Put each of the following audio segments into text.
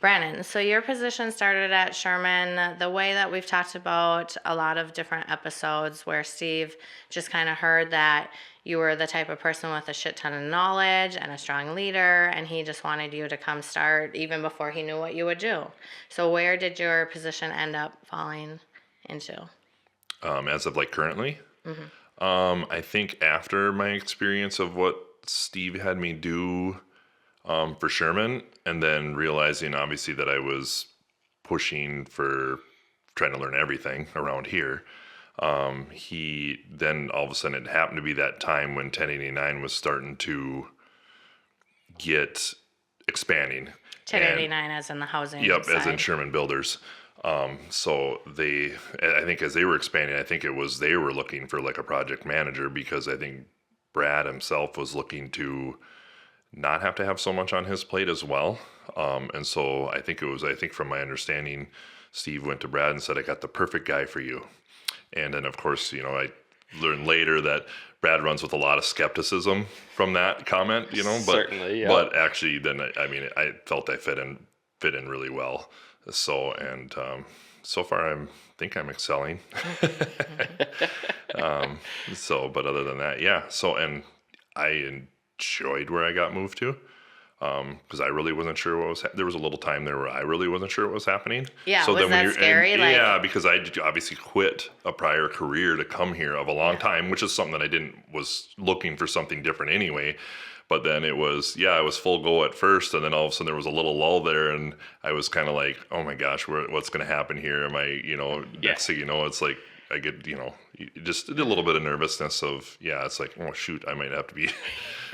Brandon, so your position started at Sherman. The way that we've talked about a lot of different episodes where Steve just kind of heard that you were the type of person with a shit ton of knowledge and a strong leader, and he just wanted you to come start even before he knew what you would do. So where did your position end up falling into? As of like currently, I think after my experience of what Steve had me do for Sherman, and then realizing obviously that I was pushing for trying to learn everything around here. He then all of a sudden it happened to be that time when 1089 was starting to get expanding. 1089 as in the housing Yep, side. as in Sherman Builders. So I think as they were expanding, I think it was they were looking for like a project manager because I think Brad himself was looking to not have to have so much on his plate as well. And so I think from my understanding, Steve went to Brad and said, I got the perfect guy for you. And then of course, I learned later that Brad runs with a lot of skepticism from that comment, but Certainly, yeah. But actually then, I felt I fit in really well. So, and so far I think I'm excelling. But other than that, yeah. So, and I enjoyed where I got moved to. Because I really wasn't sure what was there was a little time there where I really wasn't sure what was happening. Yeah, so was then that scary? Yeah, because I obviously quit a prior career to come here of a long time, which is something that was looking for something different anyway. But then it was full go at first, and then all of a sudden there was a little lull there, and I was kind of like, oh my gosh, what's going to happen here? Am I, next thing you know, it's like I get, just a little bit of nervousness of, it's like, oh shoot, I might have to be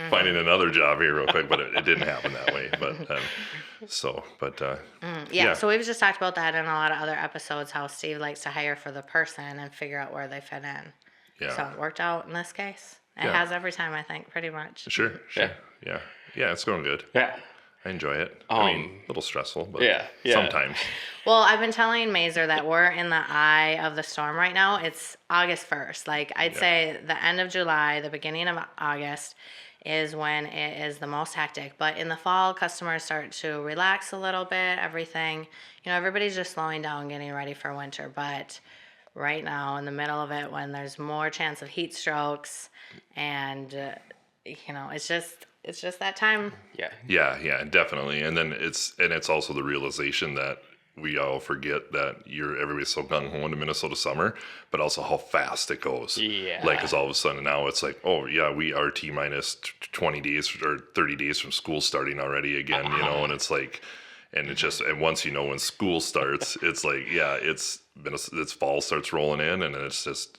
finding another job here real quick, but it didn't happen that way. But so we've just talked about that in a lot of other episodes, how Steve likes to hire for the person and figure out where they fit in. Yeah. So it worked out in this case. It has every time, I think, pretty much. Sure. Yeah, it's going good. Yeah. I enjoy it. A little stressful, but sometimes. Well, I've been telling Mazer that we're in the eye of the storm right now. It's August 1st. Like, I'd say the end of July, the beginning of August is when it is the most hectic. But in the fall, customers start to relax a little bit, everything. Everybody's just slowing down, getting ready for winter. But right now, in the middle of it, when there's more chance of heat strokes and, it's just that time. Yeah, definitely. And then it's also the realization that we all forget that everybody's so gung-ho into Minnesota summer, but also how fast it goes. Yeah. Like, because all of a sudden now it's like, oh yeah, we are T-minus 20 days or 30 days from school starting already again, and it's like, and it's just, and once when school starts, it's like, it's fall starts rolling in, and it's just,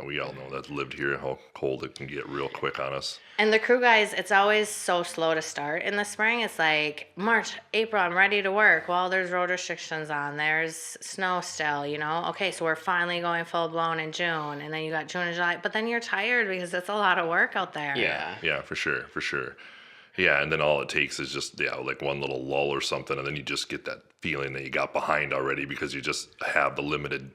we all know that lived here, how cold it can get real quick on us. And the crew guys, it's always so slow to start in the spring. It's like March, April, I'm ready to work. Well, there's road restrictions on. There's snow still, Okay, so we're finally going full blown in June. And then you got June and July. But then you're tired because it's a lot of work out there. Yeah, for sure. Yeah, and then all it takes is just, like one little lull or something. And then you just get that feeling that you got behind already because you just have the limited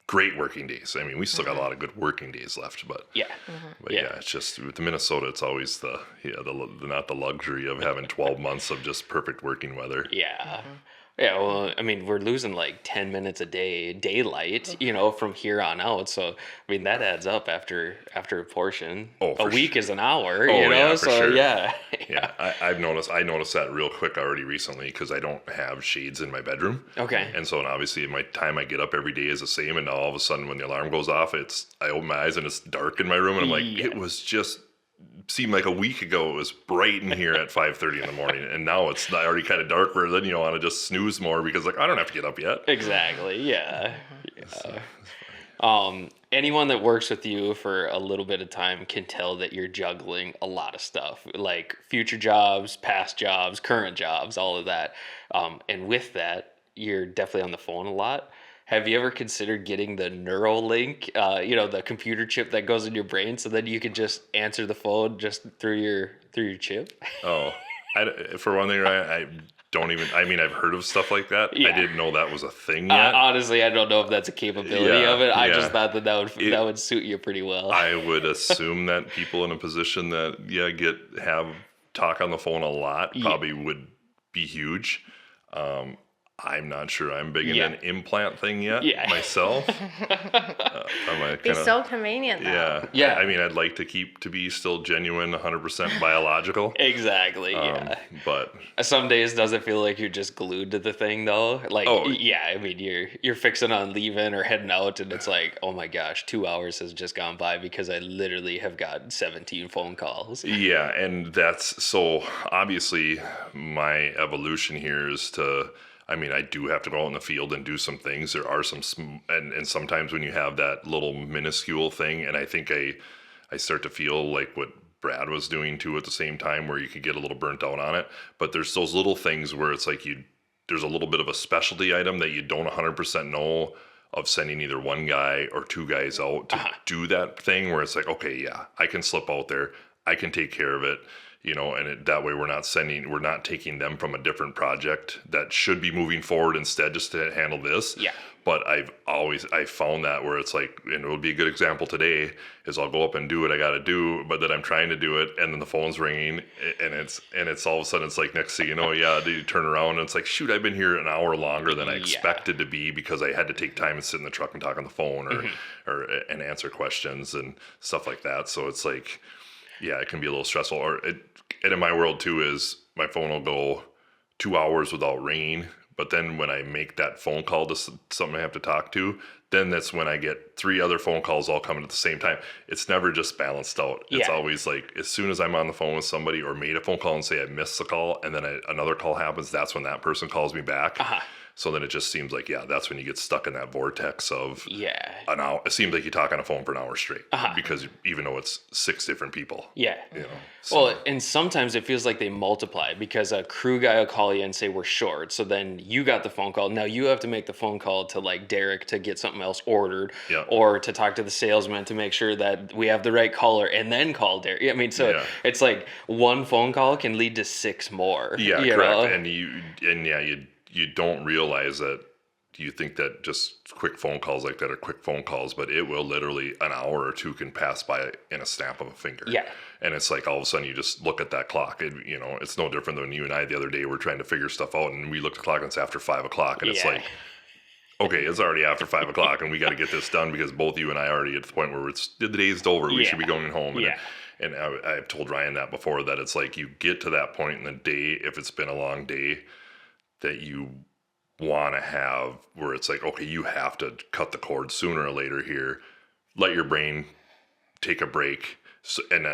great working days. I mean, we still got a lot of good working days left, but it's just with Minnesota, it's always the not the luxury of having 12 months of just perfect working weather. Yeah. Yeah, well, I mean, we're losing like 10 minutes a day daylight, from here on out. So, I mean, that adds up after a portion. A week is an hour, for so sure. Yeah. I noticed that real quick already recently because I don't have shades in my bedroom. Okay. And so, obviously, my time I get up every day is the same. And now all of a sudden, when the alarm goes off, I open my eyes and it's dark in my room. And I'm like, it was just seemed like a week ago it was bright in here at 5:30 in the morning, and now it's already kind of dark where then you want to just snooze more because I don't have to get up yet. Exactly. Yeah. Anyone that works with you for a little bit of time can tell that you're juggling a lot of stuff, like future jobs, past jobs, current jobs, all of that. And with that, you're definitely on the phone a lot. Have you ever considered getting the Neuralink, the computer chip that goes in your brain, so then you can just answer the phone just through your chip? Oh, for one thing, I don't even. I mean, I've heard of stuff like that. Yeah. I didn't know that was a thing yet. Honestly, I don't know if that's a capability of it. I just thought that would suit you pretty well. I would assume that people in a position that have talk on the phone a lot probably would be huge. I'm not sure I'm big into Yeah. an implant thing yet Yeah. myself. I'm like Be kinda, so convenient though. yeah. Yeah. I mean, I'd like to be still genuine, 100% biological. Exactly. Yeah. But Some days does it feel like you're just glued to the thing though? Like oh yeah, I mean you're fixing on leaving or heading out and it's like, oh my gosh, 2 hours has just gone by because I literally have got 17 phone calls. yeah, and that's so obviously my evolution here is to. I mean, I do have to go out in the field and do some things. There are and sometimes when you have that little minuscule thing, and I think I start to feel like what Brad was doing too at the same time, where you could get a little burnt out on it. But there's those little things where it's like there's a little bit of a specialty item that you don't 100% know of sending either one guy or two guys out to do that thing where it's like, okay, yeah, I can slip out there, I can take care of it. And that way we're not taking them from a different project that should be moving forward instead just to handle this. Yeah. But I found that where it's like, and it would be a good example today is I'll go up and do what I got to do, but then I'm trying to do it and then the phone's ringing and it's all of a sudden it's like next thing you know, yeah, you turn around and it's like, shoot, I've been here an hour longer than I expected to be because I had to take time and sit in the truck and talk on the phone and answer questions and stuff like that. So it's like, yeah, it can be a little stressful. And in my world too is my phone will go 2 hours without ringing. But then when I make that phone call to someone I have to talk to, then that's when I get 3 other phone calls all coming at the same time. It's never just balanced out. It's always like as soon as I'm on the phone with somebody or made a phone call and say I missed the call and then another call happens, that's when that person calls me back. So then it just seems like, yeah, that's when you get stuck in that vortex of an hour. It seems like you talk on a phone for an hour straight because even though it's 6 different people. Yeah. So. Well, and sometimes it feels like they multiply because a crew guy will call you and say we're short. So then you got the phone call. Now you have to make the phone call to like Derek to get something else ordered or to talk to the salesman to make sure that we have the right caller and then call Derek. I mean, so it's like one phone call can lead to 6 more. Yeah, correct. And you don't realize that you think that just quick phone calls like that are quick phone calls, but it will literally an hour or 2 can pass by in a snap of a finger. Yeah. And it's like all of a sudden you just look at that clock. It's no different than you and I the other day were trying to figure stuff out and we looked at the clock and it's after 5 o'clock and it's like, okay, it's already after 5 o'clock and we got to get this done because both you and I are already at the point where the day's over. We should be going home. And I've told Ryan that before, that it's like you get to that point in the day, if it's been a long day, that you want to have where it's like, okay, you have to cut the cord sooner or later here. Let your brain take a break and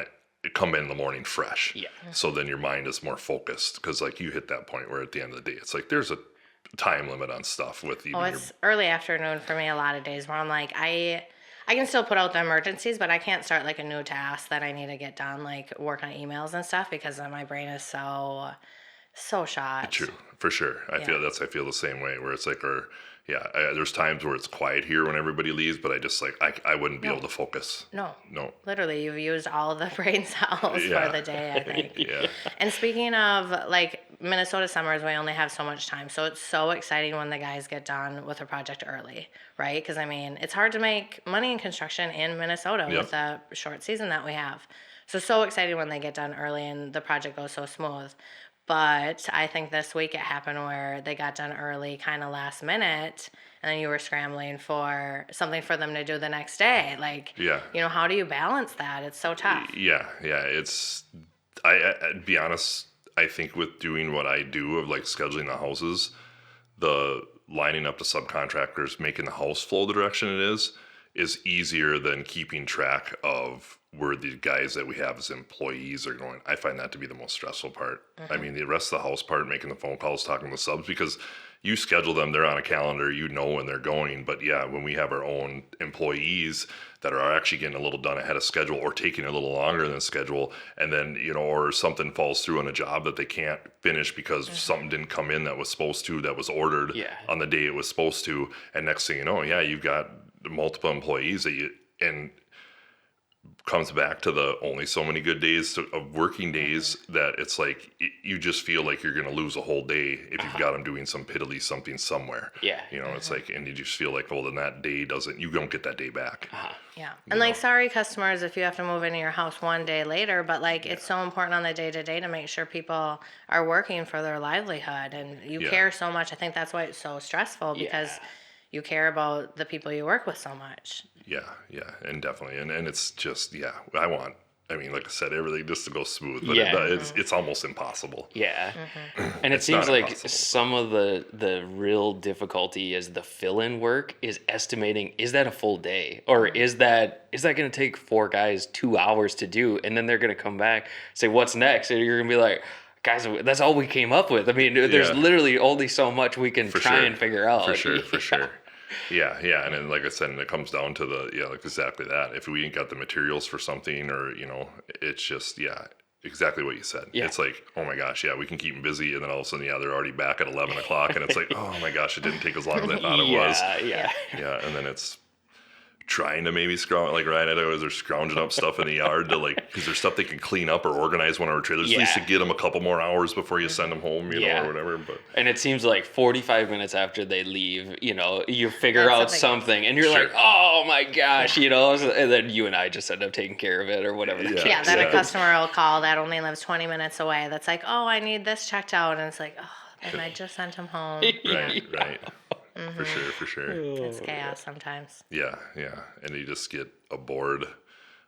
come in the morning fresh. Yeah. So then your mind is more focused because like you hit that point where at the end of the day, it's like there's a time limit on stuff with even it's early afternoon for me a lot of days where I'm like, I can still put out the emergencies, but I can't start like a new task that I need to get done, like work on emails and stuff because my brain is so shot. True, for sure. I feel the same way where it's like, there's times where it's quiet here when everybody leaves, but I just like, I wouldn't be able to focus. No. Literally, you've used all of the brain cells for the day, I think. Yeah. And speaking of like Minnesota summers, we only have so much time. So it's so exciting when the guys get done with a project early, right? Because I mean, it's hard to make money in construction in Minnesota with the short season that we have. So exciting when they get done early and the project goes so smooth. But I think this week it happened where they got done early, kind of last minute, and then you were scrambling for something for them to do the next day. Like, how do you balance that? It's so tough. Yeah. I'd be honest, I think with doing what I do of like scheduling the houses, the lining up the subcontractors, making the house flow the direction it is easier than keeping track of where the guys that we have as employees are going. I find that to be the most stressful part. I mean, the rest of the house part, making the phone calls, talking to the subs, because you schedule them, they're on a calendar, you know when they're going. But yeah, when we have our own employees that are actually getting a little done ahead of schedule or taking a little longer than schedule, and then, or something falls through on a job that they can't finish because something didn't come in that was supposed to, that was ordered on the day it was supposed to. And next thing you know, you've got multiple employees and comes back to the only so many good days of working days that it's like you just feel like you're going to lose a whole day if you've got them doing some piddly something somewhere. Yeah. It's like, and you just feel like, well, then that day you don't get that day back. Yeah. And like, sorry, customers, if you have to move into your house one day later, but like, it's so important on the day to day to make sure people are working for their livelihood. And you care so much. I think that's why it's so stressful, because you care about the people you work with so much. Yeah, and definitely, and it's just, I mean, like I said, everything just to go smooth, but it's almost impossible. Yeah, and it seems like some of the real difficulty is the fill-in work is estimating, is that a full day, or is that going to take 4 guys 2 hours to do, and then they're going to come back, say what's next, and you're going to be like, guys, that's all we came up with. I mean, there's literally only so much we can try and figure out. For sure. Yeah, and then like I said, and it comes down to like exactly that. If we ain't got the materials for something, or it's just exactly what you said. Yeah. It's like, oh my gosh, we can keep them busy, and then all of a sudden, they're already back at 11 o'clock, and it's like, oh my gosh, it didn't take as long as I thought it was. Yeah, and then it's trying to maybe scrounge, like Ryan and I was, they're scrounging up stuff in the yard to because there's stuff they can clean up or organize one of our trailers. At least to get them a couple more hours before you send them home, you know, or whatever. But and it seems like 45 minutes after they leave, you figure out something, and you're like, oh my gosh, and then you and I just end up taking care of it or whatever. Then a customer will call that only lives 20 minutes away. That's like, oh, I need this checked out, and it's like, oh, and I just sent him home. Right. For sure. It's chaos sometimes. Yeah. And you just get a board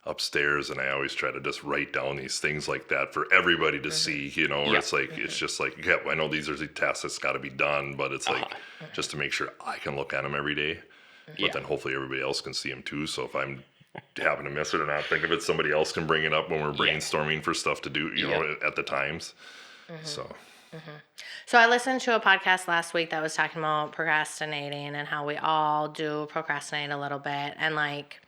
upstairs, and I always try to just write down these things like that for everybody to see, where it's like, it's just like, I know these are the tasks that's got to be done, but it's like, just to make sure I can look at them every day, but then hopefully everybody else can see them too. So if I'm happen to miss it or not think of it, somebody else can bring it up when we're brainstorming for stuff to do, at the times. So I listened to a podcast last week that was talking about procrastinating and how we all do procrastinate a little bit, and like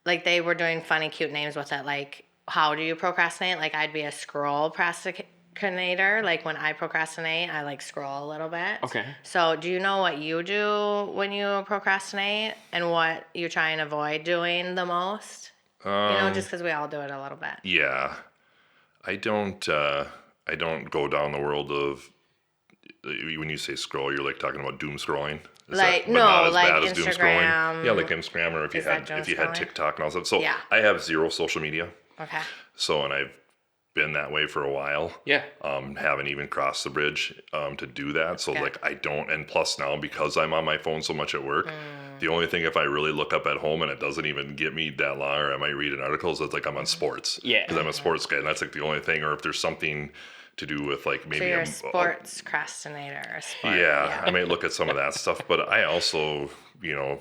they were doing funny, cute names with it. Like, how do you procrastinate? Like, I'd be a scroll procrastinator. Like, when I procrastinate, I like scroll a little bit. Okay. So do you know what you do when you procrastinate and what you try and avoid doing the most? Just because we all do it a little bit. Yeah. I don't go down the world of, when you say scroll, you're like talking about doom scrolling. Like, not as like bad as Instagram. doom scrolling. Yeah, like Instagram, or if you had TikTok and all that. So I have 0 social media. Okay. So, and I've been that way for a while. Yeah. Haven't even crossed the bridge to do that. So like I don't, and plus now because I'm on my phone so much at work, the only thing if I really look up at home and it doesn't even get me that long, or I might read an article, is it's like I'm on sports. Yeah. Because I'm a sports guy, and that's like the only thing. Or if there's something to do with like maybe so you're a sports procrastinator. I might look at some of that stuff, but I also,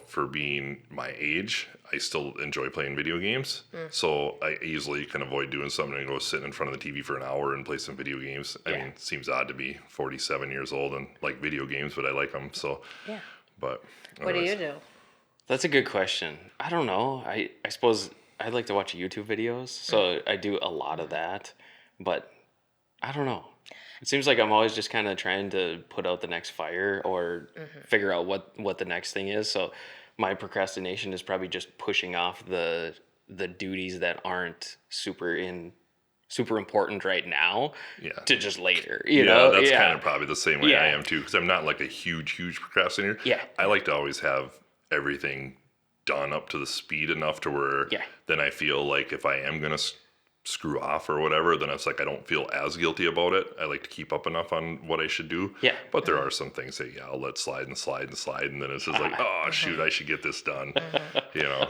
for being my age, I still enjoy playing video games. So I easily can avoid doing something and go sit in front of the TV for an hour and play some video games. I mean, it seems odd to be 47 years old and like video games, but I like them. So, but what do you do? That's a good question. I don't know. I suppose I like to watch YouTube videos, so I do a lot of that, but I don't know. It seems like I'm always just kind of trying to put out the next fire or figure out what the next thing is. So my procrastination is probably just pushing off the duties that aren't super important right now to just later. You know, that's kind of probably the same way I am too, because I'm not like a huge procrastinator. Yeah, I like to always have everything done up to the speed enough to where then I feel like if I am gonna screw off or whatever, then it's like I don't feel as guilty about it. I like to keep up enough on what I should do. Yeah. But there are some things that I'll let slide, and then it's just like, oh shoot, I should get this done.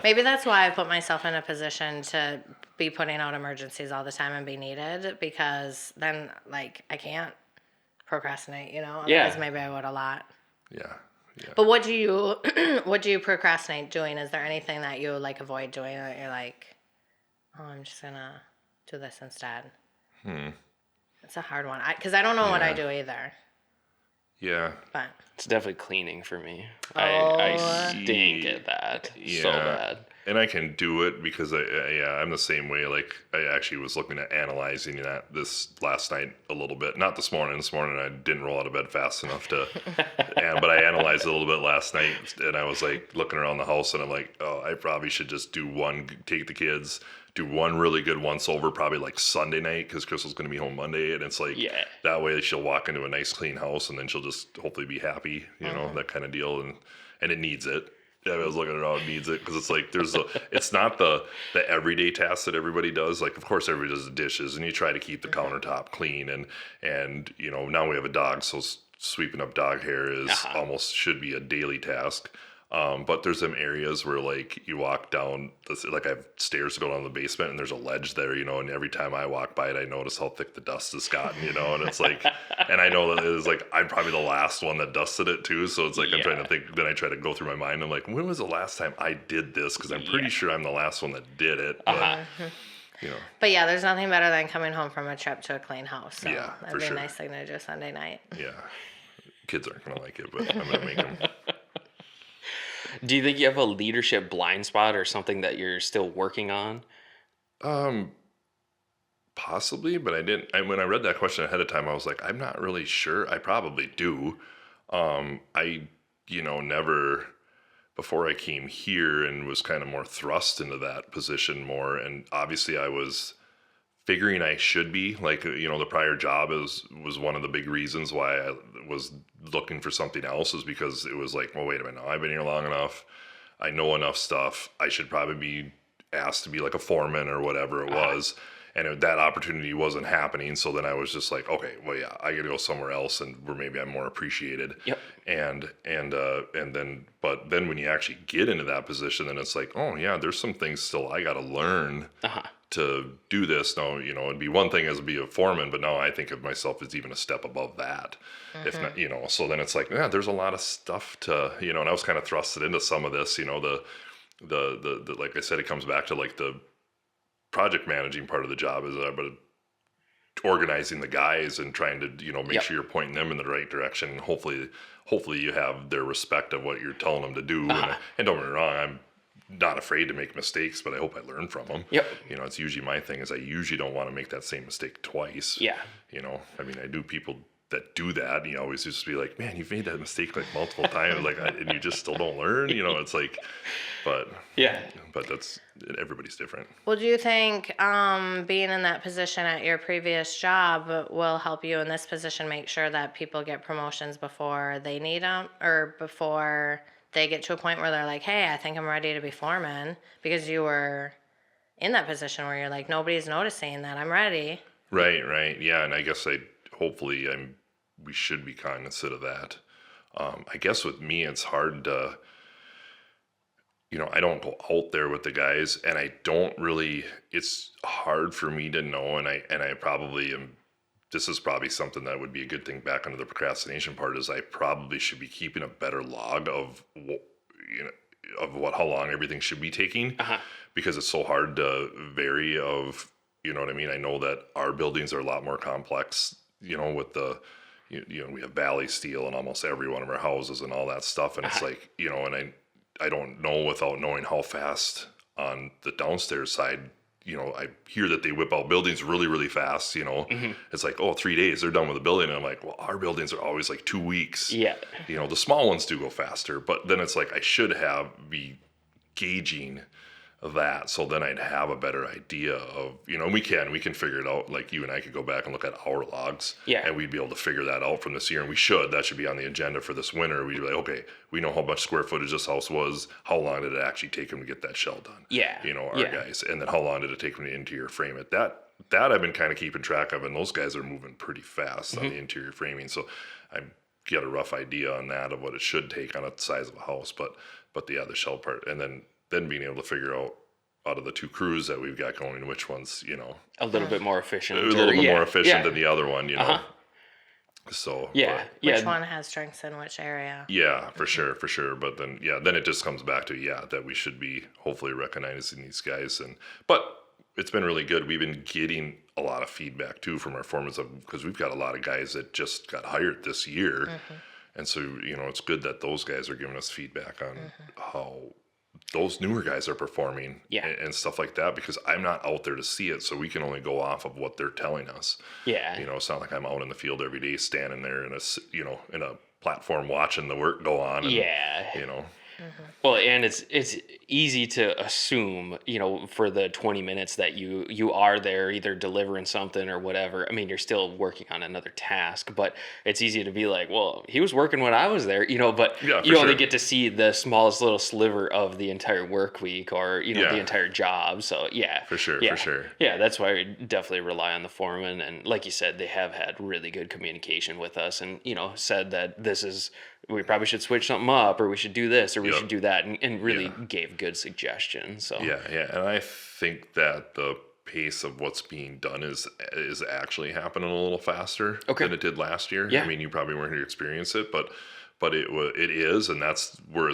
Maybe that's why I put myself in a position to be putting out emergencies all the time and be needed, because then like I can't procrastinate, Otherwise maybe I would a lot. Yeah. But what do you procrastinate doing? Is there anything that you like avoid doing that you're like, oh, I'm just gonna do this instead? It's a hard one, because I don't know what I do either. Yeah. But It's definitely cleaning for me. Oh. I stink at that so bad. And I can do it because I'm the same way. Like I actually was looking at analyzing that this last night a little bit. Not this morning. This morning I didn't roll out of bed fast enough to. But I analyzed it a little bit last night, and I was like looking around the house, and I'm like, oh, I probably should just take the kids, do one really good once over, probably like Sunday night, because Crystal's going to be home Monday, and it's like that way she'll walk into a nice clean house, and then she'll just hopefully be happy, that kind of deal, and it needs it. Yeah, I was looking around, it needs it, because it's like it's not the everyday tasks that everybody does. Like, of course, everybody does the dishes, and you try to keep the countertop clean, and now we have a dog, so sweeping up dog hair is almost should be a daily task. But there's some areas where like you walk down, like I have stairs to go down the basement, and there's a ledge there, and every time I walk by it, I notice how thick the dust has gotten, and it's like, and I know that it's like, I'm probably the last one that dusted it too. So it's like, I'm trying to think, then I try to go through my mind. I'm like, when was the last time I did this? Cause I'm pretty sure I'm the last one that did it. But, But yeah, there's nothing better than coming home from a trip to a clean house. So Yeah, that'd for be sure. a nice thing to do Sunday night. Yeah. Kids aren't going to like it, but I'm going to make them. Do you think you have a leadership blind spot or something that you're still working on? Possibly, but I didn't. When I read that question ahead of time, I was like, I'm not really sure. I probably do. I never, before I came here and was kind of more thrust into that position more. And obviously I was figuring I should be, like, the prior job was one of the big reasons why I was looking for something else, is because it was like, well, wait a minute, I've been here long enough. I know enough stuff. I should probably be asked to be like a foreman or whatever it was. And that opportunity wasn't happening. So then I was just like, okay, well, yeah, I got to go somewhere else, and where maybe I'm more appreciated. Yep. And then when you actually get into that position, then it's like, oh yeah, there's some things still I got to learn to do this. Now, it'd be one thing as to be a foreman, but now I think of myself as even a step above that. If not, so then it's like, yeah, there's a lot of stuff to, and I was kind of thrusted into some of this, the like I said, it comes back to like the project managing part of the job is but organizing the guys and trying to make sure you're pointing them in the right direction, and hopefully you have their respect of what you're telling them to do. And don't get me wrong, I'm not afraid to make mistakes, but I hope I learn from them. It's usually my thing is I usually don't want to make that same mistake twice. I do people that do that, you always just be like, man, you've made that mistake like multiple times, like, and you just still don't learn, it's like, but that's, everybody's different. Well, do you think being in that position at your previous job will help you in this position make sure that people get promotions before they need them, or before they get to a point where they're like, hey, I think I'm ready to be foreman, because you were in that position where you're like, nobody's noticing that I'm ready. Right. Yeah. And I guess we should be cognizant of that. I guess with me, it's hard to, I don't go out there with the guys, and I don't really, it's hard for me to know. And I probably am, this is probably something that would be a good thing back under the procrastination part, is I probably should be keeping a better log of how long everything should be taking, because it's so hard to vary of, you know what I mean? I know that our buildings are a lot more complex, with the, we have valley steel in almost every one of our houses and all that stuff. And it's like, and I don't know without knowing how fast on the downstairs side, I hear that they whip out buildings really, really fast, It's like, 3 days, they're done with the building. And I'm like, well, our buildings are always like 2 weeks. Yeah. The small ones do go faster, but then it's like, I should be gauging that, so then I'd have a better idea of, we can figure it out. Like, you and I could go back and look at our logs, and we'd be able to figure that out from this year, and that should be on the agenda for this winter. We'd be like, okay, we know how much square footage this house was, how long did it actually take them to get that shell done, our guys, and then how long did it take them to interior frame it. That I've been kind of keeping track of, and those guys are moving pretty fast on the interior framing, so I get a rough idea on that of what it should take on a size of a house, but the shell part, and then being able to figure out of the two crews that we've got going, which one's, a little bit more efficient. A little bit more efficient than the other one, So, which one has strengths in which area? Yeah, for sure. But then it just comes back to, that we should be hopefully recognizing these guys. But it's been really good. We've been getting a lot of feedback too from our foremen, because we've got a lot of guys that just got hired this year. And so, it's good that those guys are giving us feedback on how those newer guys are performing and stuff like that, because I'm not out there to see it. So we can only go off of what they're telling us. Yeah. It's not like I'm out in the field every day, standing there in a platform watching the work go on. And, Well, and it's easy to assume, for the 20 minutes that you are there either delivering something or whatever. I mean, you're still working on another task, but it's easy to be like, well, he was working when I was there, but you only get to see the smallest little sliver of the entire work week or, the entire job. So For sure. Yeah, that's why we definitely rely on the foreman. And like you said, they have had really good communication with us and, said that we probably should switch something up, or we should do this, or we should do that, and really gave good suggestions. So and I think that the pace of what's being done is actually happening a little faster than it did last year. Yeah. I mean, you probably weren't here to experience it, but it is, and that's where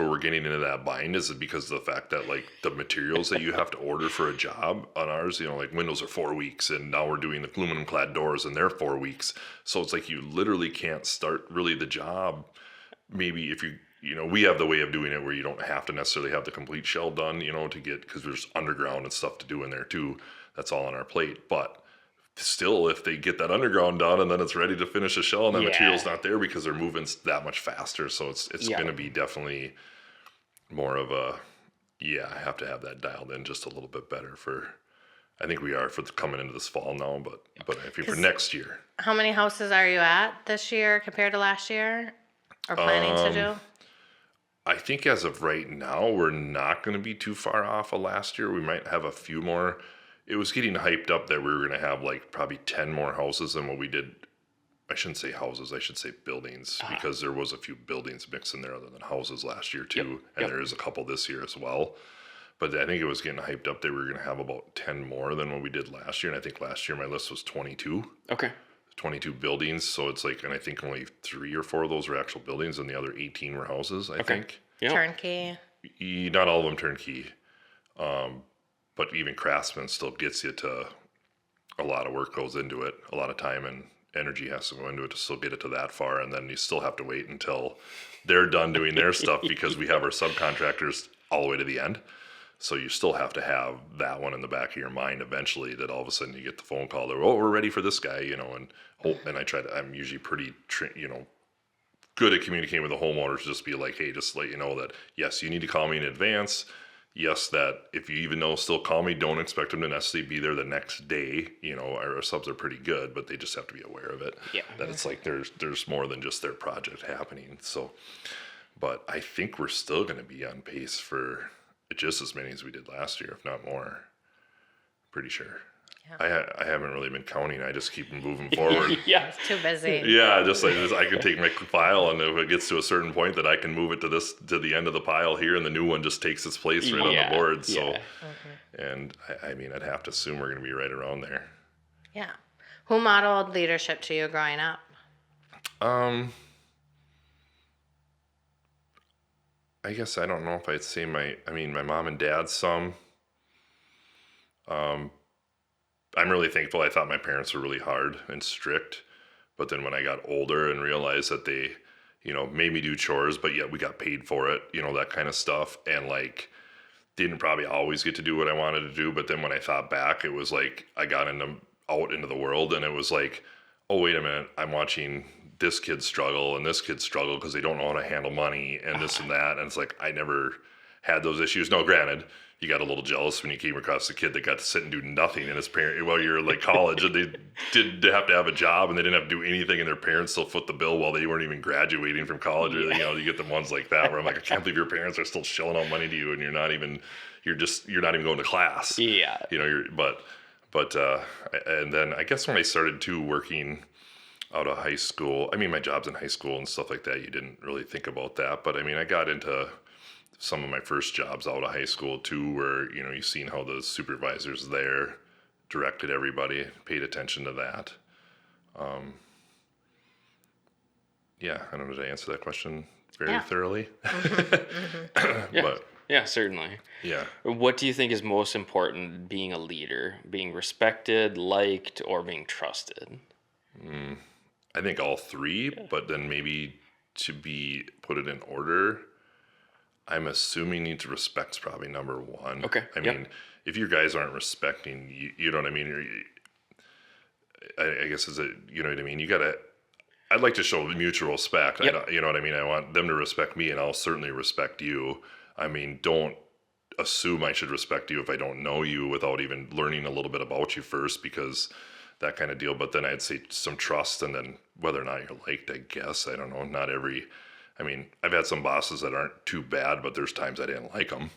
we're getting into that bind, is because of the fact that like the materials that you have to order for a job on ours, like windows are 4 weeks, and now we're doing the aluminum clad doors and they're 4 weeks. So it's like you literally can't start really the job. Maybe if we have the way of doing it where you don't have to necessarily have the complete shell done, to get, because there's underground and stuff to do in there too. That's all on our plate. But still, if they get that underground done and then it's ready to finish the shell and that material's not there, because they're moving that much faster. So it's going to be definitely more of a, I have to have that dialed in just a little bit better I think we are for coming into this fall now, but I think for next year. How many houses are you at this year compared to last year? Or planning to do? I think as of right now, we're not going to be too far off of last year. We might have a few more. It was getting hyped up that we were going to have like probably 10 more houses than what we did. I shouldn't say houses, I should say buildings, because there was a few buildings mixed in there other than houses last year too. And there is a couple this year as well. But I think it was getting hyped up that we were going to have about 10 more than what we did last year. And I think last year my list was 22. Okay. 22 buildings, so it's like, and I think only 3 or 4 of those were actual buildings, and the other 18 were houses. I think. Yep. Turnkey. Not all of them turnkey, but even Craftsman still gets you to a lot of work goes into it, a lot of time and energy has to go into it to still get it to that far, and then you still have to wait until they're done doing their stuff because we have our subcontractors all the way to the end. So you still have to have that one in the back of your mind eventually, that all of a sudden you get the phone call that, we're ready for this guy, and I'm usually pretty, good at communicating with the homeowners, just be like, hey, just let you know that, yes, you need to call me in advance. Yes, that if you even know, still call me. Don't expect them to necessarily be there the next day. Our subs are pretty good, but they just have to be aware of it. Yeah. That it's like there's more than just their project happening. So, but I think we're still going to be on pace for just as many as we did last year, if not more. Pretty sure. Yeah. I haven't really been counting. I just keep moving forward. Yeah. It's too busy. Yeah, just like this, I can take my file, and if it gets to a certain point, that I can move it to the end of the pile here, and the new one just takes its place right on the board. So, and I mean, I'd have to assume we're going to be right around there. Yeah. Who modeled leadership to you growing up? I guess I don't know if I'd say my mom and dad some. I'm really thankful. I thought my parents were really hard and strict, but then when I got older and realized that they, made me do chores, but yet we got paid for it, that kind of stuff, and like didn't probably always get to do what I wanted to do. But then when I thought back, it was like I got out into the world, and it was like, oh, wait a minute, I'm watching this kid struggle and this kid struggle because they don't know how to handle money and this and that. And it's like, I never had those issues. No, granted, you got a little jealous when you came across a kid that got to sit and do nothing, and his parent, while you're like college, and they did have to have a job, and they didn't have to do anything, and their parents still foot the bill while they weren't even graduating from college. Or, you get the ones like that where I'm like, I can't believe your parents are still shelling out money to you, and you're not even going to class. Yeah. And then I guess when I started too working out of high school, my jobs in high school and stuff like that, you didn't really think about that. But I got into some of my first jobs out of high school too, where, you've seen how the supervisors there directed everybody, paid attention to that. I don't know, did I answer that question very thoroughly? Yeah. But yeah, certainly. Yeah. What do you think is most important being a leader? Being respected, liked, or being trusted? I think all three, but then maybe to put it in order, I'm assuming need to respect's probably number one. Okay. I mean, if your guys aren't respecting, you know what I mean? I guess you know what I mean? I'd like to show mutual respect. Yep. You know what I mean? I want them to respect me, and I'll certainly respect you. I mean, don't assume I should respect you if I don't know you without even learning a little bit about you first, because that kind of deal. But then I'd say some trust, and then whether or not you're liked, I guess. I don't know. I mean, I've had some bosses that aren't too bad, but there's times I didn't like them.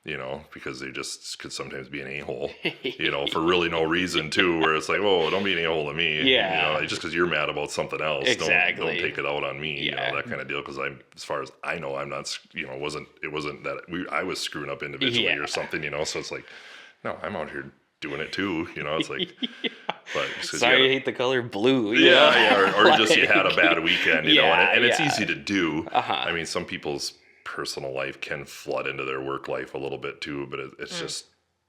You know, because they just could sometimes be an a-hole, you know, for really no reason too, where it's like, whoa, don't be an a-hole to me. Yeah. You know, just because you're mad about something else, Exactly. don't take it out on me, Yeah. you know, that kind of deal. Because as far as I know, I'm not, you know, it wasn't that I was screwing up individually or something, you know, so it's like, no, I'm out here doing it too, you know, it's like, but just 'cause Sorry, you hate the color blue. or just you had a bad weekend, you know, and it's yeah. easy to do. Uh-huh. I mean, some people's personal life can flood into their work life a little bit too, but it's just,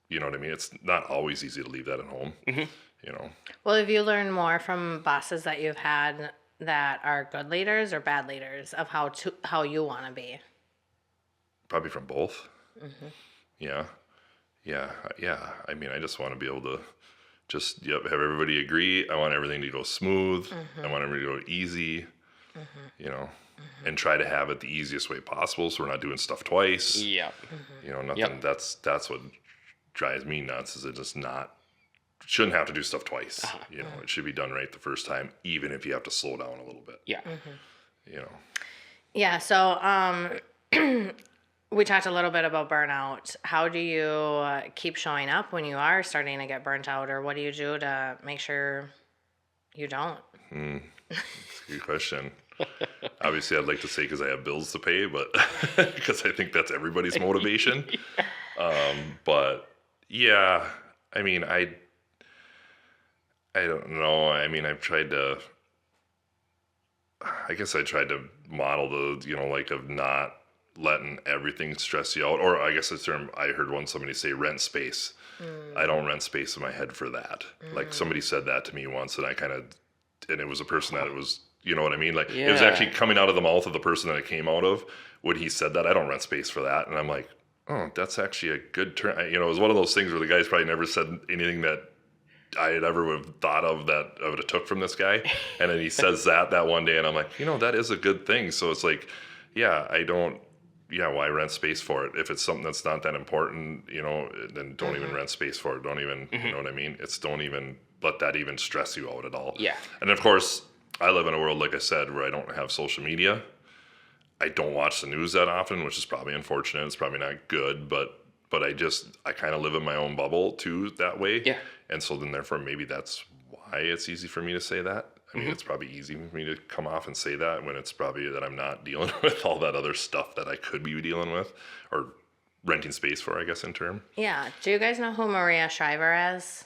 you know what I mean? It's not always easy to leave that at home, you know? Well, have you learned more from bosses that you've had that are good leaders or bad leaders of how you want to be? Probably from both. Yeah. I mean, I just want to be able to just, have everybody agree. I want everything to go smooth. I want everything to go easy, you know, and try to have it the easiest way possible, so we're not doing stuff twice. Yeah. You know, nothing. Yep. That's what drives me nuts. Is it just shouldn't have to do stuff twice. You know, it should be done right the first time, even if you have to slow down a little bit. Yeah. You know. Yeah. So, we talked a little bit about burnout. How do you keep showing up when you are starting to get burnt out, or what do you do to make sure you don't? That's a good question. Obviously, I'd like to say because I have bills to pay, but because I think that's everybody's motivation. But yeah, I mean, I don't know. I mean, I guess I tried to model the, you know, like of not letting everything stress you out. Or I guess the term I heard somebody say, rent space. I don't rent space in my head for that. Like somebody said that to me once, and and it was a person that it was, you know what I mean? Like it was actually coming out of the mouth of the person that it came out of when he said that. I don't rent space for that. And I'm like, oh, that's actually a good term. You know, it was one of those things where the guy's probably never said anything that I had ever would have thought of that I would have took from this guy. And then he says that one day, and I'm like, you know, that is a good thing. So it's like, why rent space for it? If it's something that's not that important, you know, then don't even rent space for it. Don't even, you know what I mean? Don't even let that even stress you out at all. Yeah. And of course, I live in a world, like I said, where I don't have social media. I don't watch the news that often, which is probably unfortunate. It's probably not good, but I kind of live in my own bubble too that way. Yeah. And so then therefore maybe that's why it's easy for me to say that. I mean, it's probably easy for me to come off and say that when it's probably that I'm not dealing with all that other stuff that I could be dealing with or renting space for, I guess, in term. Yeah. Do you guys know who Maria Shriver is?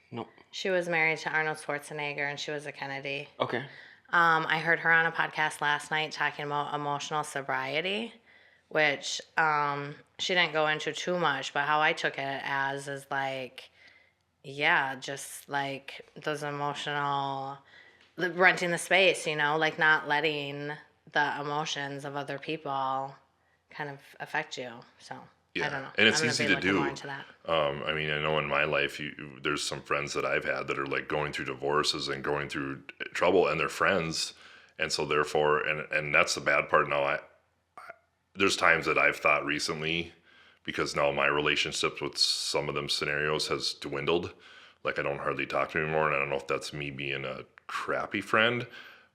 No. She was married to Arnold Schwarzenegger, and she was a Kennedy. Okay. I heard her on a podcast last night talking about emotional sobriety, which she didn't go into too much, but how I took it as is like, yeah, just like those emotional, renting the space, you know, like not letting the emotions of other people kind of affect you. So Yeah, I don't know. and it's I'm gonna easy be to looking do. more into that. I mean, I know in my life, there's some friends that I've had that are like going through divorces and going through trouble, and they're friends, and so therefore, and that's the bad part. Now, there's times that I've thought recently, because now my relationships with some of them scenarios has dwindled. Like I don't hardly talk to them anymore, and I don't know if that's me being a crappy friend,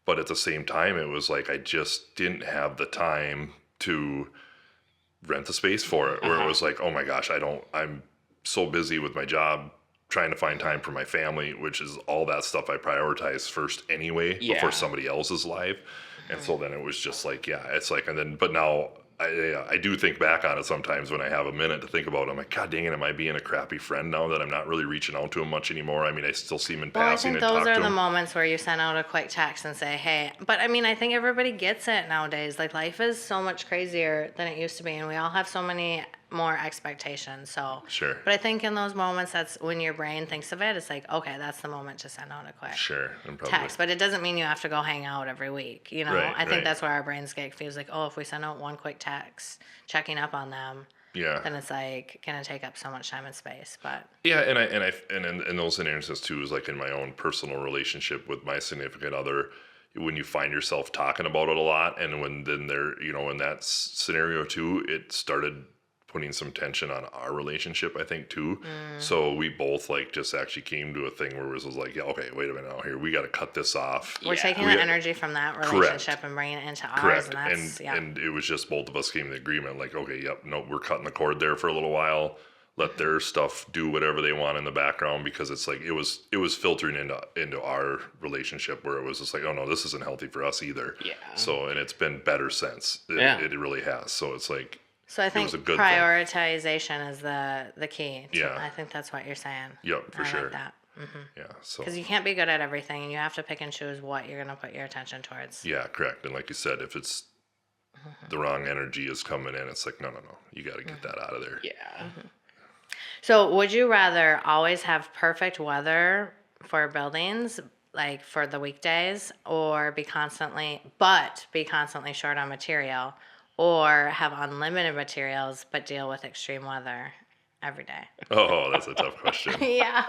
but at the same time, it was like I just didn't have the time to rent the space for it, where it was like, oh my gosh, I'm so busy with my job trying to find time for my family, which is all that stuff I prioritize first anyway before somebody else's life. And so then it was just like, it's like, and then, but now I do think back on it sometimes when I have a minute to think about it. I'm like, God dang it, am I being a crappy friend now that I'm not really reaching out to him much anymore? I mean, I still see him in passing and talk to him. Well, I think those are the moments where you send out a quick text and say, hey, but I mean, I think everybody gets it nowadays. Like life is so much crazier than it used to be. And we all have so many more expectations. So, Sure. but I think in those moments, that's when your brain thinks of it. It's like, okay, that's the moment to send out a quick Sure. And probably, text. But it doesn't mean you have to go hang out every week. You know, Right, I think right. that's where our brains get confused. Like, oh, if we send out one quick text, checking up on them, yeah. then it's like gonna take up so much time and space. But Yeah, and in those instances too is like in my own personal relationship with my significant other, when you find yourself talking about it a lot, and when then there, in that scenario too, it started putting some tension on our relationship, I think too. So we both like just actually came to a thing where it was like, yeah, okay, wait a minute now here, we got to cut this off. we're taking the energy from that relationship and bringing it into ours, Correct. and that's And it was just both of us came to the agreement, like, okay, yep, no, we're cutting the cord there for a little while. Let their stuff do whatever they want in the background, because it's like it was filtering into our relationship where it was just like, oh no, this isn't healthy for us either. Yeah. So, and it's been better since. It really has. So it's like, So I think was a good prioritization is the key. Yeah. I think that's what you're saying. Yep, for I sure. like that. Yeah. So Because you can't be good at everything, and you have to pick and choose what you're going to put your attention towards. yeah, correct. And like you said, if it's the wrong energy is coming in, it's like, no, you got to get that out of there. Yeah. So would you rather always have perfect weather for buildings, like for the weekdays, or be constantly short on material, or have unlimited materials but deal with extreme weather every day? Oh, that's a tough question. Yeah.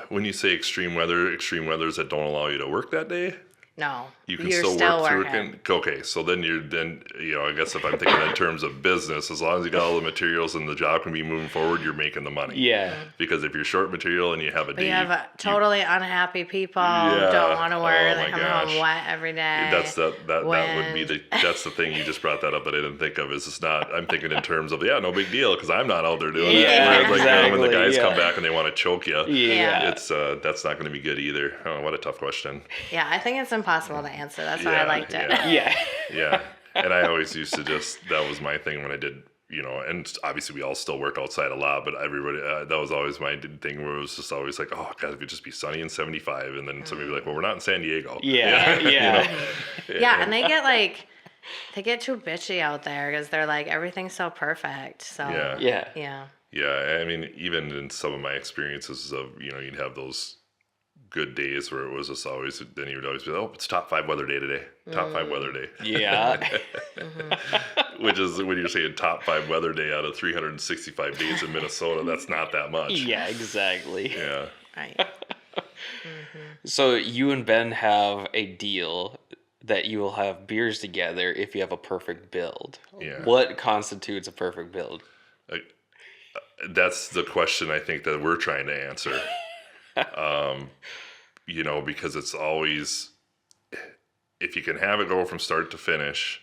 When you say extreme weathers that don't allow you to work that day, No. you can you're still work through working. it. Okay, so then I guess if I'm thinking in terms of business, as long as you got all the materials and the job can be moving forward, you're making the money. Yeah. Because if you're short material and you have a But day, you have totally unhappy people who don't want to work. Oh They my come gosh. home wet every day. that would be that's the thing. You just brought that up that I didn't think of. Is it's not. I'm thinking in terms of no big deal because I'm not out there doing it. Yeah, Whereas like when the exactly, guys yeah. come back and they want to choke you, Yeah. it's that's not going to be good either. Oh, what a tough question. Yeah, I think it's impossible to answer. That's why I Yeah, liked it. yeah. Yeah. Yeah, and I always used to that was my thing when I did, and obviously we all still work outside a lot, but everybody, that was always my thing where it was just always like, oh God, it could just be sunny and 75, and then somebody would be like, well, we're not in San Diego. Yeah. Yeah. Yeah, and they get too bitchy out there because they're like, everything's so perfect. So Yeah. Yeah. yeah. Yeah, I mean, even in some of my experiences of, you'd have those good days where it was just always, then you would always be like, oh, it's top 5 weather day today. Top 5 weather day. Yeah. Which is when you're saying top 5 weather day out of 365 days in Minnesota, that's not that much. Yeah, exactly. Yeah. Right. So you and Ben have a deal that you will have beers together if you have a perfect build. Yeah. What constitutes a perfect build? That's the question I think that we're trying to answer. Because it's always, if you can have it go from start to finish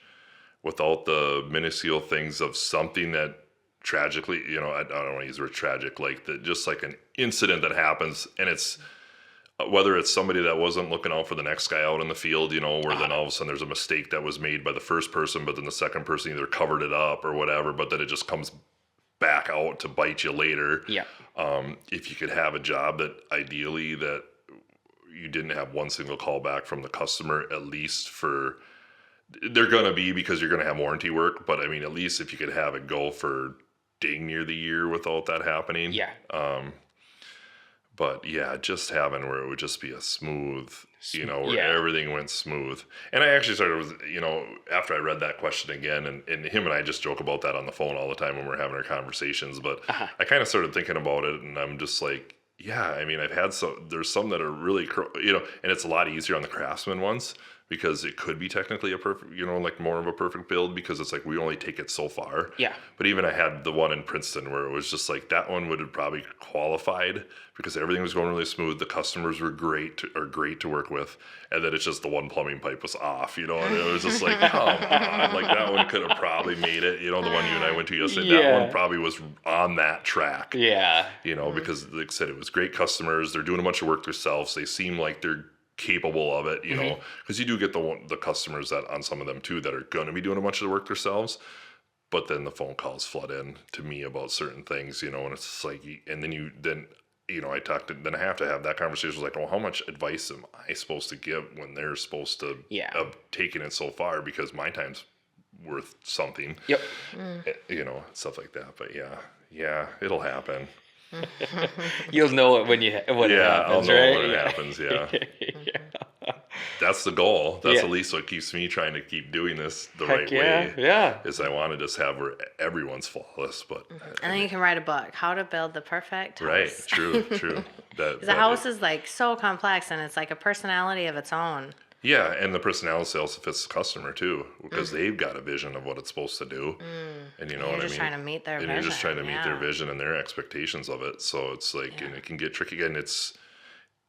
without the minuscule things of something that tragically, I don't want to use the word tragic, like just like an incident that happens, and it's whether it's somebody that wasn't looking out for the next guy out in the field, where then all of a sudden there's a mistake that was made by the first person, but then the second person either covered it up or whatever, but then it just comes back out to bite you later. Yeah. If you could have a job that ideally that you didn't have one single call back from the customer, at least they're going to be because you're going to have warranty work. But I mean, at least if you could have it go for dang near the year without that happening. Yeah. But yeah, just having where it would just be a smooth, where everything went smooth. And I actually started with, after I read that question again, and him and I just joke about that on the phone all the time when we're having our conversations. But I kind of started thinking about it, and I'm just like, yeah, I mean, there's some that are really, and it's a lot easier on the Craftsman ones because it could be technically a perfect, like more of a perfect build because it's like we only take it so far. Yeah. But even I had the one in Princeton where it was just like that one would have probably qualified because everything was going really smooth. The customers were great to work with, and then it's just the one plumbing pipe was off, and it was just like, come on, like that one could have probably made it. The one you and I went to yesterday, that one probably was on that track. Yeah. Because like I said, it was great customers. They're doing a bunch of work themselves. They seem like they're capable of it, because you do get the customers that on some of them too that are going to be doing a bunch of the work themselves, but then the phone calls flood in to me about certain things, and it's just like, and then I have to have that conversation like, well, how much advice am I supposed to give when they're supposed to have taken it so far, because my time's worth something. Yep. You know, stuff like that. But yeah, it'll happen. You'll know it when it I'll happens, know right? when it happens. Yeah. That's the goal. That's at least what keeps me trying to keep doing this the right way. Yeah. Is I want to just have where everyone's flawless, but And then you can write a book, How to Build the Perfect House. right, true. The house is like so complex, and it's like a personality of its own. Yeah, and the personality also fits the customer too, because they've got a vision of what it's supposed to do, and you know what I mean. You're just trying to meet their vision. You're just trying to meet their vision and their expectations of it. So it's like, and it can get tricky. And it's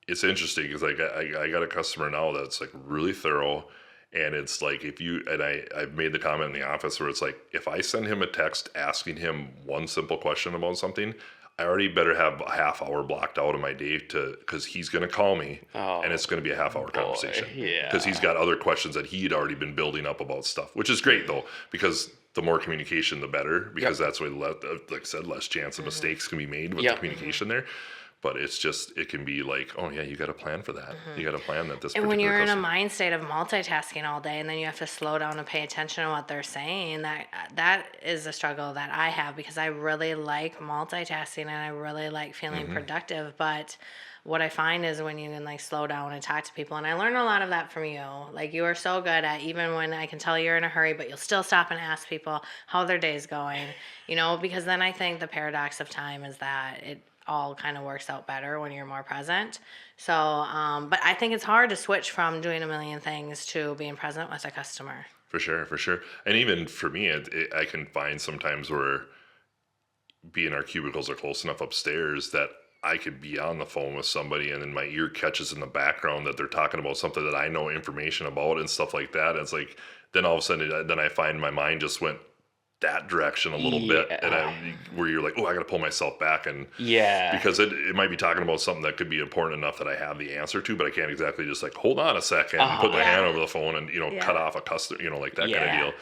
interesting because I got a customer now that's like really thorough, and it's like I've made the comment in the office where it's like if I send him a text asking him one simple question about something, I already better have a half hour blocked out of my day because he's going to call me and it's going to be a half hour conversation. Yeah. Because he's got other questions that he'd already been building up about stuff, which is great though, because the more communication, the better, because that's why, like I said, less chance of mistakes can be made with the communication there. But it's just, it can be like, oh yeah, you got to plan for that. You got to plan that this. And when you're in a mind state of multitasking all day, and then you have to slow down and pay attention to what they're saying, that is a struggle that I have, because I really like multitasking and I really like feeling productive. But what I find is when you can like slow down and talk to people, and I learned a lot of that from you. Like you are so good at, even when I can tell you're in a hurry, but you'll still stop and ask people how their day's going, you know, because then I think the paradox of time is that it all kind of works out better when you're more present. So, but I think it's hard to switch from doing a million things to being present with a customer. For sure. And even for me, I can find sometimes where being our cubicles are close enough upstairs that I could be on the phone with somebody and then my ear catches in the background that they're talking about something that I know information about and stuff like that. And it's like, then all of a sudden, then I find my mind just went that direction a little bit, and where you're like, oh, I got to pull myself back, and because it might be talking about something that could be important enough that I have the answer to, but I can't exactly just like hold on a second and put my hand over the phone and cut off a customer, like that kind of deal.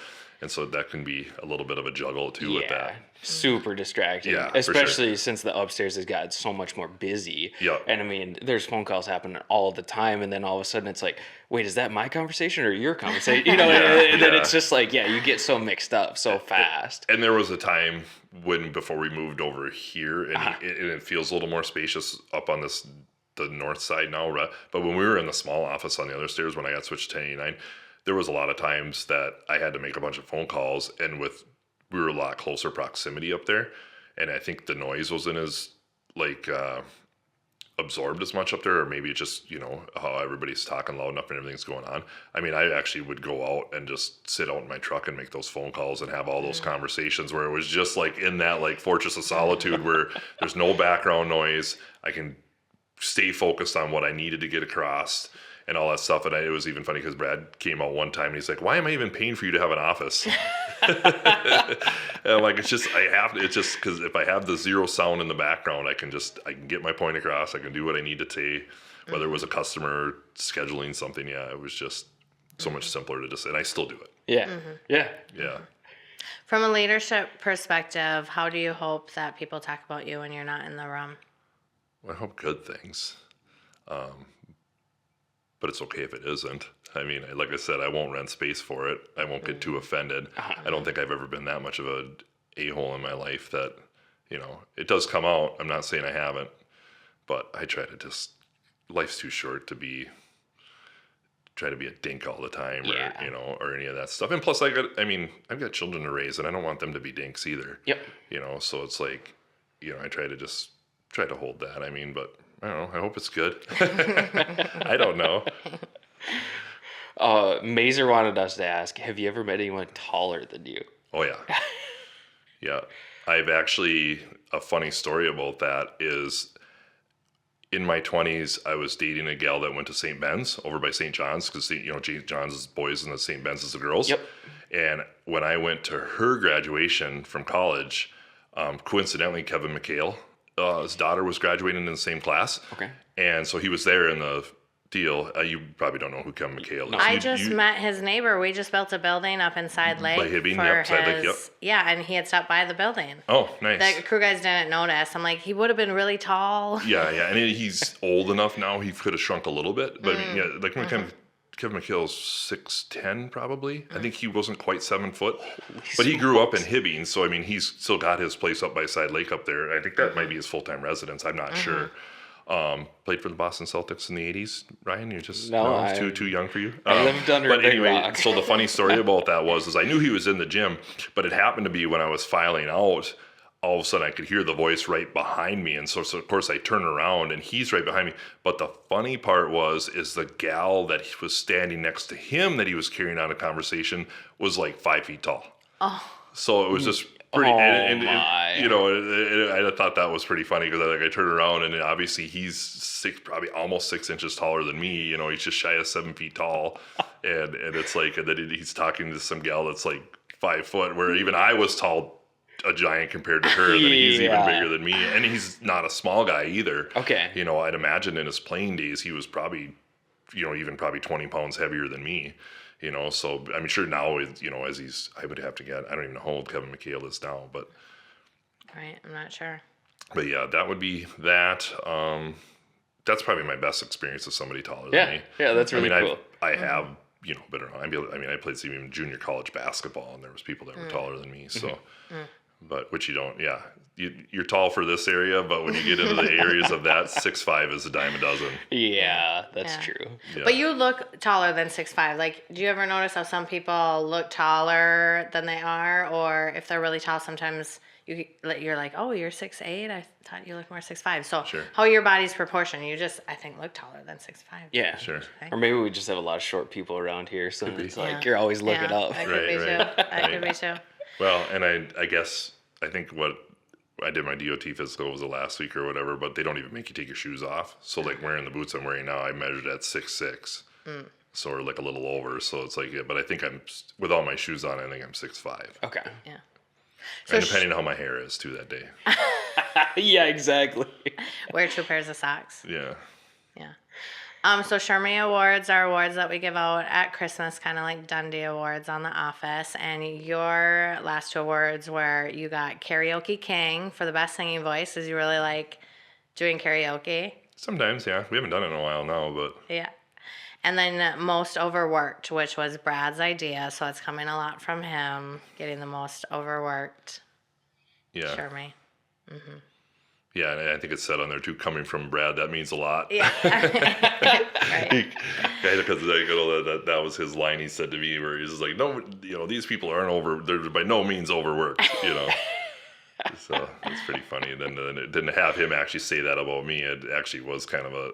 And so that can be a little bit of a juggle too with that. Super distracting. Yeah, especially since the upstairs has got so much more busy. Yep. And I mean, there's phone calls happening all the time, and then all of a sudden it's like, wait, is that my conversation or your conversation? You know, and then it's just like, you get so mixed up so fast. And there was a time before we moved over here, and it feels a little more spacious up on the north side now. But when we were in the small office on the other stairs, when I got switched to 1089, there was a lot of times that I had to make a bunch of phone calls, and we were a lot closer proximity up there, and I think the noise wasn't as absorbed as much up there, or maybe it's just how everybody's talking loud enough and everything's going on. I mean, I actually would go out and just sit out in my truck and make those phone calls and have all those conversations where it was just like in that like fortress of solitude where there's no background noise. I can stay focused on what I needed to get across and all that stuff. And it was even funny because Brad came out one time and he's like, why am I even paying for you to have an office? And I'm like, it's just because if I have the zero sound in the background, I can get my point across. I can do what I need to say, whether it was a customer scheduling something. Yeah, it was just so much simpler to and I still do it. Yeah. From a leadership perspective, how do you hope that people talk about you when you're not in the room? Well, I hope good things. But it's okay if it isn't. I mean, like I said, I won't rent space for it. I won't get too offended. I don't think I've ever been that much of a a-hole in my life that, it does come out. I'm not saying I haven't, but I try to life's too short to try to be a dink all the time or any of that stuff. And plus I've got children to raise and I don't want them to be dinks either. Yep. So it's like, I try to hold that. I mean, but I don't know. I hope it's good. I don't know. Mazer wanted us to ask, have you ever met anyone taller than you? Oh, yeah. Yeah. I've actually, a funny story about that is in my 20s, I was dating a gal that went to St. Ben's over by St. John's because, St. John's is boys and the St. Ben's is the girls. Yep. And when I went to her graduation from college, coincidentally, Kevin McHale, his daughter was graduating in the same class. Okay. And so he was there in the deal. You probably don't know who Kevin McHale is. I just met his neighbor. We just built a building up inside Lake. By Hibbing, Side Lake, yep. Yeah, and he had stopped by the building. Oh, nice. The crew guys didn't notice. I'm like, he would have been really tall. Yeah. And he's old enough now. He could have shrunk a little bit. But I mean, like Kevin Kevin McHale's 6'10", probably. I think he wasn't quite 7 foot, but he grew up in Hibbing, so I mean, he's still got his place up by Side Lake up there. I think that might be his full-time residence. I'm not sure. Played for the Boston Celtics in the 80s. Ryan, you're just too young for you. I lived under a big rock. So the funny story about that was I knew he was in the gym, but it happened to be when I was filing out. All of a sudden, I could hear the voice right behind me, and so of course I turn around, and he's right behind me. But the funny part is the gal that was standing next to him that he was carrying on a conversation was like 5 feet tall. Oh. So it was just pretty, I thought that was pretty funny because I turned around and obviously he's probably almost 6 inches taller than me. You know, he's just shy of 7 feet tall, and it's like, and then he's talking to some gal that's like 5 foot, where even I was tall, a giant compared to her, and then he's even bigger than me, and he's not a small guy either. Okay, you know, I'd imagine in his playing days he was probably, even probably 20 pounds heavier than me. You know, so I'm sure now, as I would have to get, I don't even know how old Kevin McHale is now, but. Right, I'm not sure. But yeah, that would be that. That's probably my best experience with somebody taller than me. Yeah, that's really cool. I have, been around. I played some even junior college basketball, and there was people that were taller than me, so. But which you don't, you're tall for this area, but when you get into the areas of that, 6'5" is a dime a dozen. Yeah, that's true. Yeah. But you look taller than 6'5". Like, do you ever notice how some people look taller than they are, or if they're really tall, sometimes you're like, oh, you're 6'8". I thought you looked more 6'5". So how your body's proportion, you just, I think, look taller than 6'5". Yeah, sure. Or maybe we just have a lot of short people around here, so it's like you're always looking up. That could be too. That could be too. Well, and I guess I think what I did my DOT physical was the last week or whatever, but they don't even make you take your shoes off. So like wearing the boots I'm wearing now, I measured at 6'6", so or like a little over. So it's like, but I think I'm with all my shoes on, I think I'm 6'5". Okay. Yeah. So and depending on how my hair is too that day. Yeah, exactly. Wear 2 pairs of socks. Yeah. Yeah. So Sherman Awards are awards that we give out at Christmas, kind of like Dundee Awards on The Office. And your last 2 awards were you got Karaoke King for the best singing voice. Is you really like doing karaoke? Sometimes, yeah. We haven't done it in a while now, but. Yeah. And then most overworked, which was Brad's idea. So it's coming a lot from him, getting the most overworked. Yeah. Sherman. Mm-hmm. Yeah, and I think it's said on there too, coming from Brad, that means a lot. Yeah. Right. Because that was his line he said to me, where he's just like, no, these people aren't they're by no means overworked, So it's pretty funny. And then it didn't have him actually say that about me. It actually was kind of a,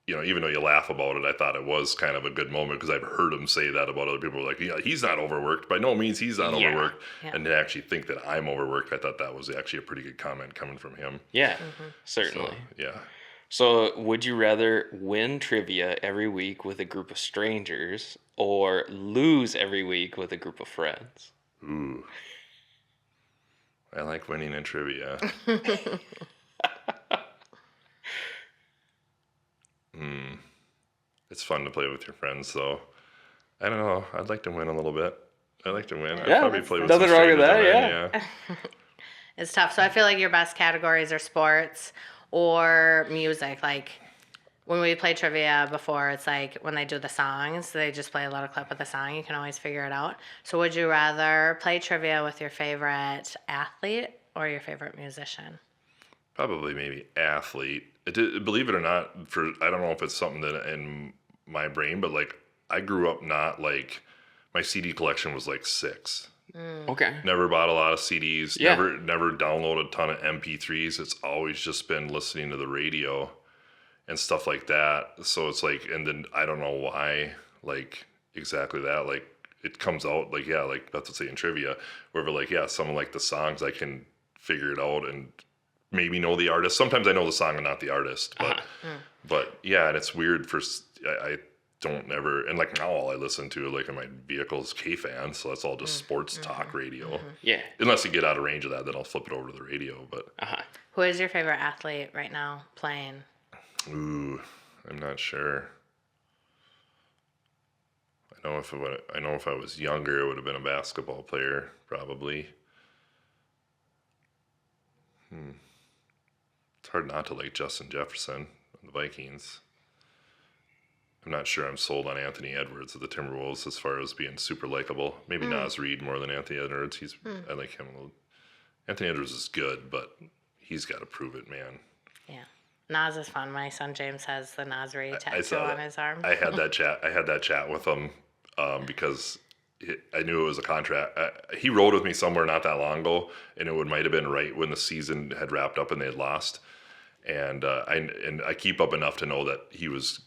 even though you laugh about it, I thought it was kind of a good moment because I've heard him say that about other people. Like, he's not overworked. By no means he's not overworked. Yeah. And to actually think that I'm overworked, I thought that was actually a pretty good comment coming from him. Yeah, certainly. So, yeah. So would you rather win trivia every week with a group of strangers or lose every week with a group of friends? Ooh. I like winning in trivia. It's fun to play with your friends, though. I don't know. I'd like to win a little bit. I like to win. I'd probably play with nothing some wrong with strangers that, yeah. It's tough. So I feel like your best categories are sports or music. Like when we play trivia before, it's like when they do the songs, they just play a little clip of the song. You can always figure it out. So would you rather play trivia with your favorite athlete or your favorite musician? Probably maybe athlete. Believe it or not, I don't know if it's something that in my brain, but like I grew up not like my CD collection was like 6. Okay. Never bought a lot of CDs. Yeah. Never downloaded a ton of MP3s. It's always just been listening to the radio and stuff like that. So it's like, and then I don't know why, like exactly that. Like it comes out like, yeah, like that's what's saying in trivia, where like, yeah, some of like the songs I can figure it out and maybe know the artist. Sometimes I know the song and not the artist, but yeah, and it's weird I don't ever, and like now all I listen to like in my vehicle is K-Fan, so that's all just sports talk radio. Yeah. Unless you get out of range of that, then I'll flip it over to the radio, but. Who is your favorite athlete right now playing? Ooh, I'm not sure. I know if I was younger, it would have been a basketball player, probably. It's hard not to like Justin Jefferson on the Vikings. I'm not sure I'm sold on Anthony Edwards of the Timberwolves as far as being super likable. Maybe Nas Reed more than Anthony Edwards. I like him a little. Anthony Edwards is good, but he's got to prove it, man. Yeah. Nas is fun. My son James has the Nas Reed I tattoo saw on that. his arm. I had that chat with him because I knew it was a contract. He rode with me somewhere not that long ago, and it might have been right when the season had wrapped up and they had lost. And I keep up enough to know that he was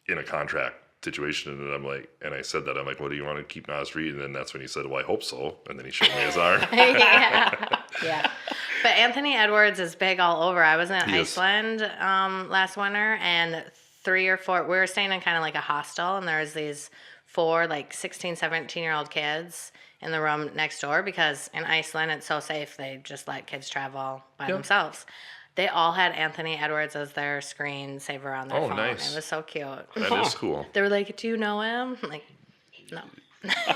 in a contract situation, and I'm like, and I said that, I'm like, well, do you want to keep Nas Reed? And then that's when he said, well, I hope so. And then he showed me his arm. Yeah. But Anthony Edwards is big all over. I was in He is. Iceland last winter, and 3 or 4, we were staying in kind of like a hostel, and there was these 4 like 16, 17-year-old kids in the room next door, because in Iceland it's so safe, they just let kids travel by themselves. They all had Anthony Edwards as their screensaver on their phone. Nice. It was so cute. That is cool. They were like, do you know him? I'm like, no.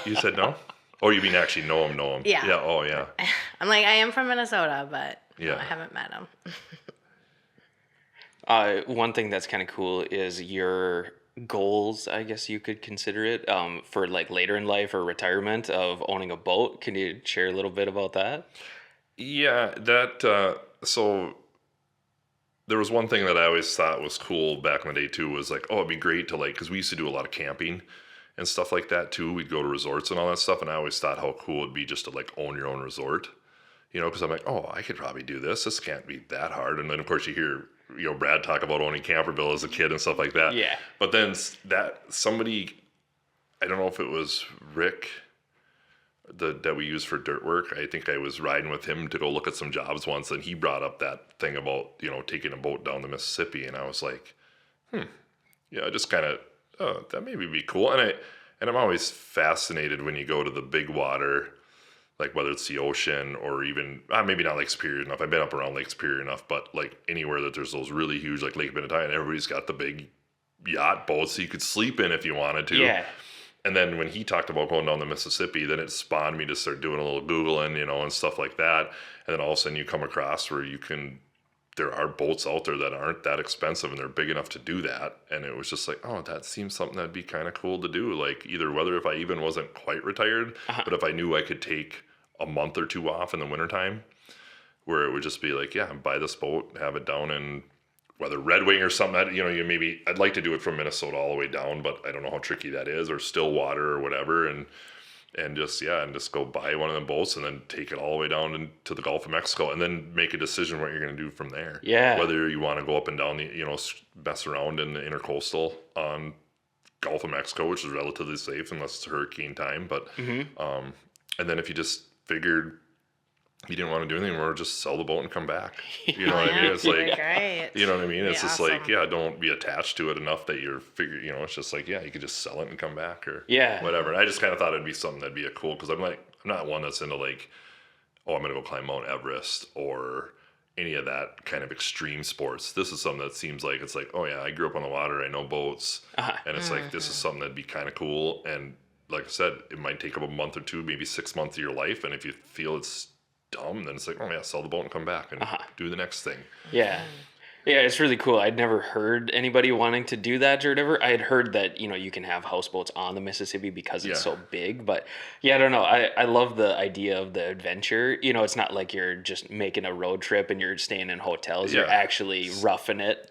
You said no? Oh, you mean actually know him? Yeah. Yeah. Oh, yeah. I'm like, I am from Minnesota, but no, Yeah. I haven't met him. One thing that's kind of cool is your goals, I guess you could consider it, for like later in life or retirement of owning a boat. Can you share a little bit about that? Yeah, that, so there was one thing that I always thought was cool back in the day too, was like, oh, it'd be great to like, because we used to do a lot of camping and stuff like that too. We'd go to resorts and all that stuff, and I always thought how cool it'd be just to like own your own resort, because I'm like, oh, I could probably do this. This can't be that hard. And then of course you hear, Brad talk about owning Camperville as a kid and stuff like that. Yeah. But then somebody, I don't know if it was Rick, that we use for dirt work. I think I was riding with him to go look at some jobs once, and he brought up that thing about, taking a boat down the Mississippi, and I was like, just kind of, oh, that maybe be cool. And I'm always fascinated when you go to the big water, like whether it's the ocean or even, maybe not Lake Superior enough. I've been up around Lake Superior enough, but like anywhere that there's those really huge, like Lake Benedict, and everybody's got the big yacht boats so you could sleep in if you wanted to. Yeah. And then when he talked about going down the Mississippi, then it spawned me to start doing a little Googling, and stuff like that. And then all of a sudden you come across where there are boats out there that aren't that expensive and they're big enough to do that. And it was just like, oh, that seems something that'd be kind of cool to do. Like either whether if I even wasn't quite retired, but if I knew I could take a month or 2 off in the wintertime, where it would just be like, yeah, buy this boat, have it down in whether Red Wing or something, I'd like to do it from Minnesota all the way down, but I don't know how tricky that is, or Stillwater or whatever, and just go buy one of them boats and then take it all the way down into the Gulf of Mexico, and then make a decision what you're going to do from there. Yeah. Whether you want to go up and down mess around in the intercoastal on Gulf of Mexico, which is relatively safe unless it's hurricane time, but and then if you just figured you didn't want to do anything more, just sell the boat and come back. You know what I mean? It's like, great. you know what I mean? It's just awesome. like, don't be attached to it enough that you're figuring, it's just like, you could just sell it and come back or whatever. And I just kind of thought it'd be something that'd be cool, because I'm not one that's into like, oh, I'm going to go climb Mount Everest or any of that kind of extreme sports. This is something that seems like, it's like, oh yeah, I grew up on the water, I know boats. And it's like, this is something that'd be kind of cool. And like I said, it might take up a month or 2, maybe 6 months of your life. And if you feel it's dumb, then it's like, oh yeah, sell the boat and come back and do the next thing. Yeah. Yeah, it's really cool. I'd never heard anybody wanting to do that or whatever. I had heard that, you can have houseboats on the Mississippi because it's so big. But yeah, I don't know. I love the idea of the adventure. It's not like you're just making a road trip and you're staying in hotels. You're actually roughing it,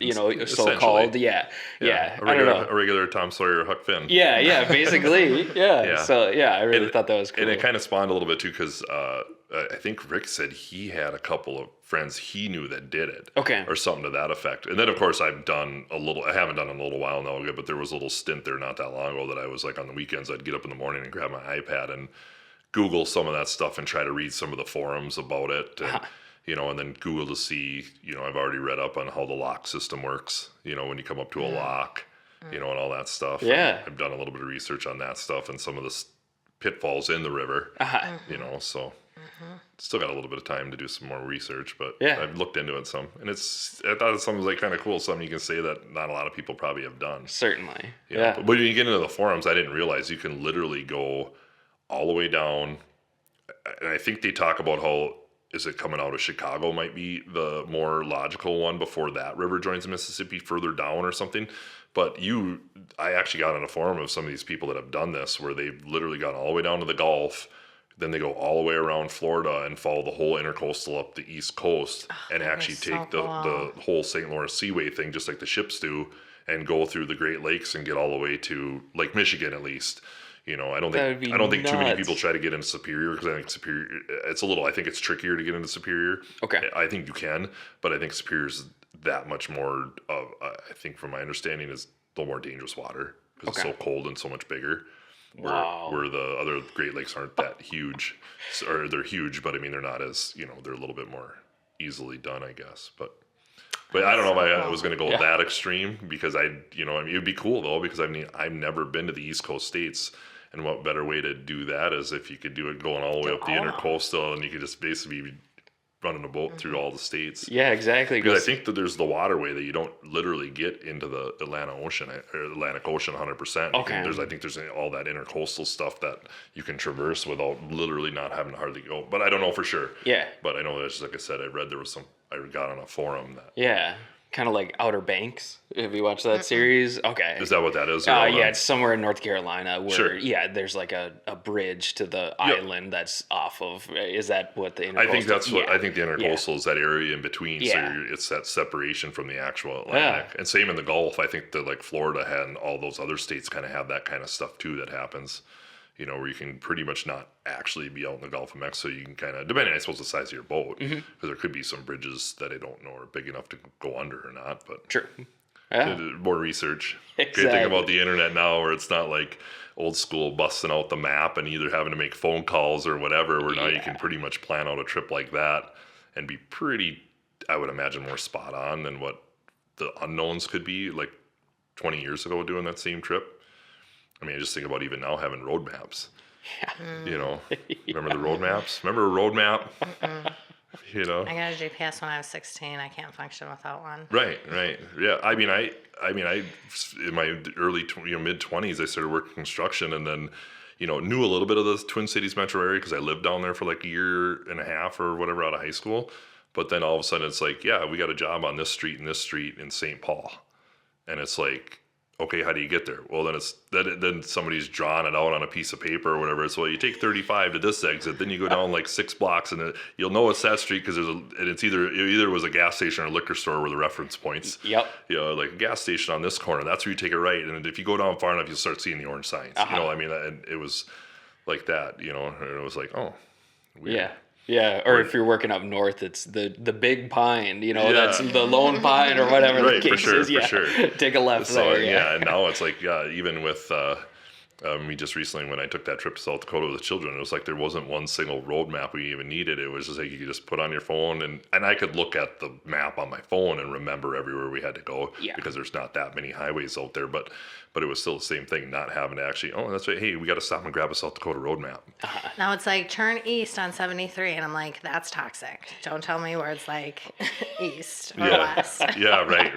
so-called. Yeah. A regular Tom Sawyer Huck Finn. Yeah, basically. Yeah. So yeah, I really thought that was cool. And it kind of spawned a little bit too, because I think Rick said he had a couple of friends he knew that did it. Okay. Or something to that effect. And then, of course, I haven't done in a little while now, but there was a little stint there not that long ago that I was like on the weekends, I'd get up in the morning and grab my iPad and Google some of that stuff and try to read some of the forums about it. And, and then Google to see, I've already read up on how the lock system works, when you come up to a lock, and all that stuff. Yeah. And I've done a little bit of research on that stuff and some of the pitfalls in the river, so... Still got a little bit of time to do some more research, but I've looked into it some, and I thought it was like kind of cool, something you can say that not a lot of people probably have done. Certainly. But when you get into the forums, I didn't realize you can literally go all the way down, and I think they talk about how is it coming out of Chicago might be the more logical one before that river joins the Mississippi further down or something. But I actually got on a forum of some of these people that have done this where they've literally gone all the way down to the Gulf. Then they go all the way around Florida and follow the whole intercoastal up the East Coast and actually take the whole St. Lawrence Seaway thing, just like the ships do, and go through the Great Lakes and get all the way to Lake Michigan at least. You know, I don't think too many people try to get into Superior because I think Superior, I think it's trickier to get into Superior. Okay. I think you can, but I think Superior's that much more of, I think from my understanding, is a little more dangerous water because it's so cold and so much bigger. Where the other Great Lakes aren't that huge, or they're huge, but I mean, they're not as, they're a little bit more easily done, I guess. But I don't know if I was going to go that extreme because it'd be cool though, because I've never been to the East Coast states. And what better way to do that is if you could do it going all the way up the intercoastal and you could just basically be running a boat through all the states. Yeah, exactly. Because I think that there's the waterway that you don't literally get into the Atlantic Ocean 100%. Okay. I think there's all that intercoastal stuff that you can traverse without literally not having to hardly go. But I don't know for sure. Yeah. But I know that's, like I said, I got on a forum that. Yeah. Kind of like Outer Banks. Have you watched that series? Okay. Is that what that is? Yeah, it's somewhere in North Carolina where, there's like a bridge to the island that's off of. Is that what the intercoastal? I think that's what I think the intercoastal is, that area in between. Yeah. So it's that separation from the actual Atlantic. And same in the Gulf. I think that like Florida and all those other states kind of have that kind of stuff too that happens. Where you can pretty much not actually be out in the Gulf of Mexico. You can kind of, depending, I suppose, the size of your boat, because there could be some bridges that I don't know are big enough to go under or not. But true. Yeah. More research. Exactly. Great thing about the internet now, where it's not like old school busting out the map and either having to make phone calls or whatever, where now you can pretty much plan out a trip like that and be pretty, I would imagine, more spot on than what the unknowns could be like 20 years ago doing that same trip. I mean, I just think about even now having road maps. Yeah. Remember the road maps? Remember a road map? I got a GPS when I was 16. I can't function without one. Right. Yeah. I mean, I in my early mid 20s, I started working construction, and then knew a little bit of the Twin Cities metro area because I lived down there for like a year and a half or whatever out of high school. But then all of a sudden, it's like, we got a job on this street and this street in St. Paul, and it's like, okay, how do you get there? Well, then somebody's drawn it out on a piece of paper or whatever. So you take 35 to this exit, then you go down like 6 blocks, and you'll know it's that street because it either was a gas station or a liquor store were the reference points. Yep. Like a gas station on this corner, that's where you take a right, and if you go down far enough, you'll start seeing the orange signs. I mean, and it was like that. And it was like, oh, weird. Yeah. Yeah, or if you're working up north, it's the big pine, that's the lone pine or whatever the case is. For sure. Take a left there. Yeah, and now it's like, even with me just recently when I took that trip to South Dakota with the children, it was like there wasn't one single road map we even needed. It was just like you could just put on your phone, and I could look at the map on my phone and remember everywhere we had to go because there's not that many highways out there, but it was still the same thing, not having to actually, that's right, hey, we got to stop and grab a South Dakota road map. Now it's like turn east on 73, and I'm like, that's toxic. Don't tell me where it's like east or west. Yeah, right.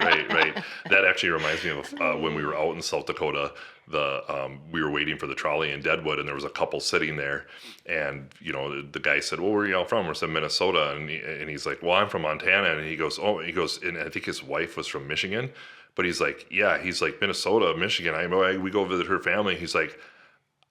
That actually reminds me of when we were out in South Dakota. We were waiting for the trolley in Deadwood, and there was a couple sitting there, and the guy said, "Well, where are y'all from?" I said, "Minnesota," and he's like, "Well, I'm from Montana," and he goes, and I think his wife was from Michigan. But he's like, Minnesota, Michigan. We go visit her family. He's like,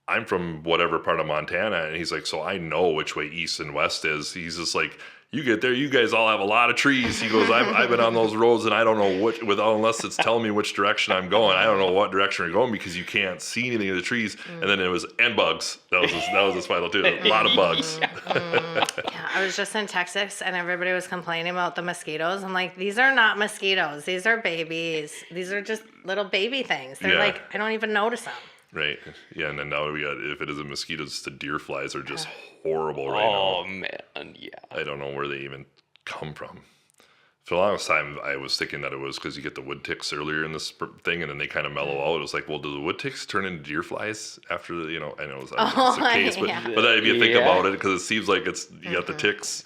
I'm from whatever part of Montana. And he's like, so I know which way east and west is. He's just like, you get there, you guys all have a lot of trees. He goes, I've been on those roads, and I don't know unless it's telling me which direction I'm going. I don't know what direction we're going because you can't see anything of the trees. And then it was, and bugs. That was his final too. A lot of bugs. I was just in Texas, and everybody was complaining about the mosquitoes. I'm like, these are not mosquitoes. These are babies. These are just little baby things. They're like, I don't even notice them. Right. Yeah, and then now we got, if it isn't mosquitoes, the deer flies are just horrible right now. Oh, man, yeah. I don't know where they even come from. For the longest time, I was thinking that it was because you get the wood ticks earlier in this thing, and then they kind of mellow out. It was like, well, do the wood ticks turn into deer flies after I know it's the case, but then if you think about it, because it seems like you got the ticks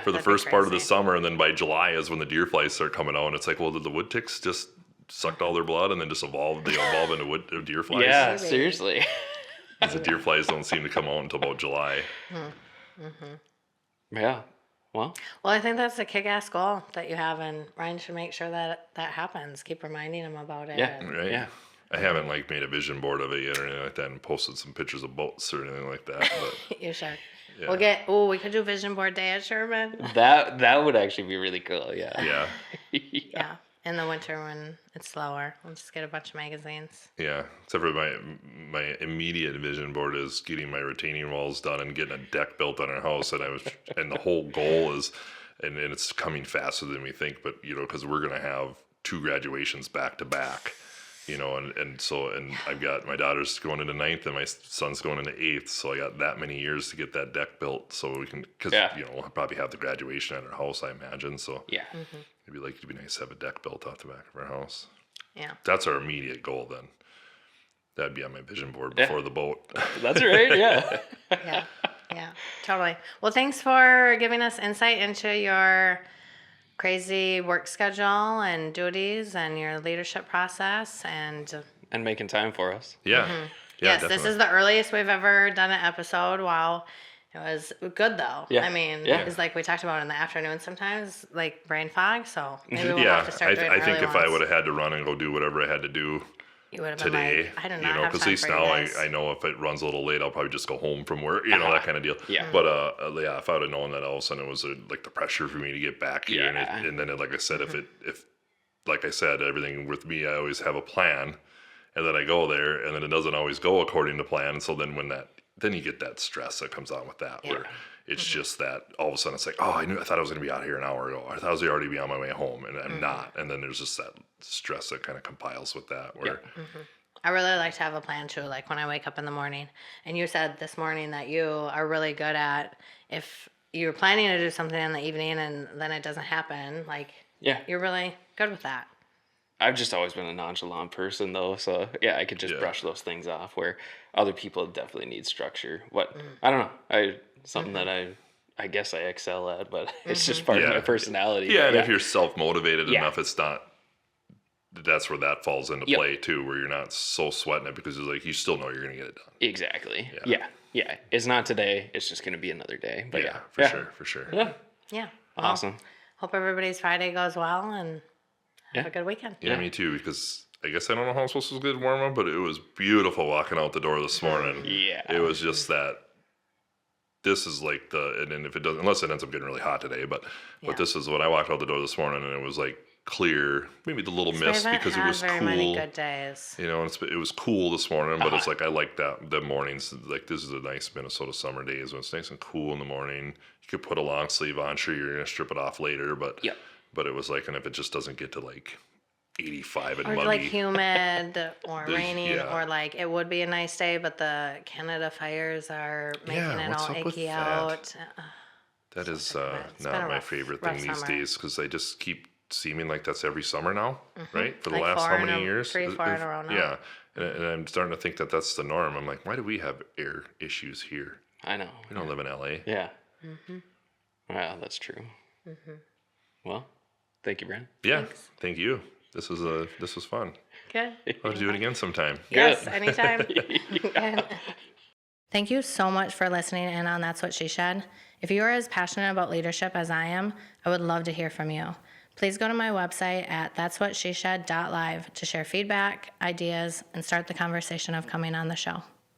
for the first part of the summer, and then by July is when the deer flies start coming out, and it's like, well, did the wood ticks just sucked all their blood and then just evolve into deer flies? Yeah, seriously. Because the deer flies don't seem to come out until about July. Yeah. Well, I think that's a kick-ass goal that you have, and Ryan should make sure that that happens. Keep reminding him about it. Yeah. Right. Yeah. I haven't like made a vision board of it yet or anything like that and posted some pictures of boats or anything like that. But You should. yeah. We could do vision board day at Sherman. That would actually be really cool. Yeah. Yeah. Yeah. In the winter when it's slower, we'll just get a bunch of magazines. Yeah. Except for my immediate vision board is getting my retaining walls done and getting a deck built on our house. And the whole goal is, and it's coming faster than we think, but because we're gonna have 2 graduations back to back. And I've got my daughter's going into 9th and my son's going into 8th, so I got that many years to get that deck built, so we can, because we'll probably have the graduation at our house, I imagine. So Yeah. it'd be nice to have a deck built off the back of our house. Yeah. That's our immediate goal. Then that'd be on my vision board before the boat. That's right. Yeah. Yeah. Yeah. Totally. Well, thanks for giving us insight into your crazy work schedule and duties and your leadership process and And making time for us. Yeah. Yeah. yes, definitely. this is the earliest we've ever done an episode. Wow. It was good though. Yeah. I mean, Yeah. it was like we talked about in the afternoon sometimes, like brain fog. So maybe we'll Yeah, have to start doing I think early if I ones. would have had to run and go do whatever I had to do You would have been today, like, I do not have because at time least for you now guys. I know if it runs a little late, I'll probably just go home from work, that kind of deal. Yeah. But yeah, if I would have known that all of a sudden it was like the pressure for me to get back here, Yeah. and then like I said, if like I said, everything with me, I always have a plan, and then I go there, and then it doesn't always go according to plan. So then then you get that stress that comes on with that, where it's just that all of a sudden it's like, oh, I thought I was going to be out here an hour ago. I thought I was already be on my way home, and I'm not. And then there's just that stress that kind of compiles with that, where I really like to have a plan too, like when I wake up in the morning. And you said this morning that you are really good at, if you're planning to do something in the evening and then it doesn't happen, like Yeah. you're really good with that. I've just always been a nonchalant person though, so yeah, I could just brush those things off where other people definitely need structure. I don't know. Something that I guess I excel at, but it's just part of my personality. Yeah, But and if you're self-motivated Yeah. enough, it's not. That's where that falls into Yep. play too, where you're not so sweating it because it's like you still know you're gonna get it done. Exactly. Yeah. Yeah. It's not today. It's just gonna be another day. But yeah. For sure. Yeah. Yeah. Well, Awesome. Hope everybody's Friday goes well and have Yeah. a good weekend. Yeah, me too. Because I guess I don't know how I'm supposed to get warm up, but it was beautiful walking out the door this morning. Yeah. It was just that. This is like and if it doesn't, unless it ends up getting really hot today, but this is when I walked out the door this morning and it was like clear, maybe the little So mist we haven't because it had was very cool. many good days. And it was cool this morning, but it's like I like that the mornings. Like this is a nice Minnesota summer days when it's nice and cool in the morning. You could put a long sleeve on. Sure, you're gonna strip it off later, but Yep. But it was like, and if it just doesn't get to like 85 and Or muggy, like humid or There's- raining, yeah. or like it would be a nice day, but the Canada fires are making it what's all up with achy that? out. that is It's been not a my rough- favorite rough thing these summer. days because they just keep seeming like that's every summer now, right? For the Like last four how in many a- years? 3, 4 in a row now. Yeah, and I'm starting to think that that's the norm. I'm like, why do we have air issues here? I know. We don't live in LA. Yeah. Wow, that's true. Well, thank you, Brent. Yeah, Thanks. thank you. This was fun. Good. I'll do it again sometime. Yes, anytime. Thank you so much for listening in on That's What She Said. If you are as passionate about leadership as I am, I would love to hear from you. Please go to my website at that'swhatsheshed.live to share feedback, ideas, and start the conversation of coming on the show.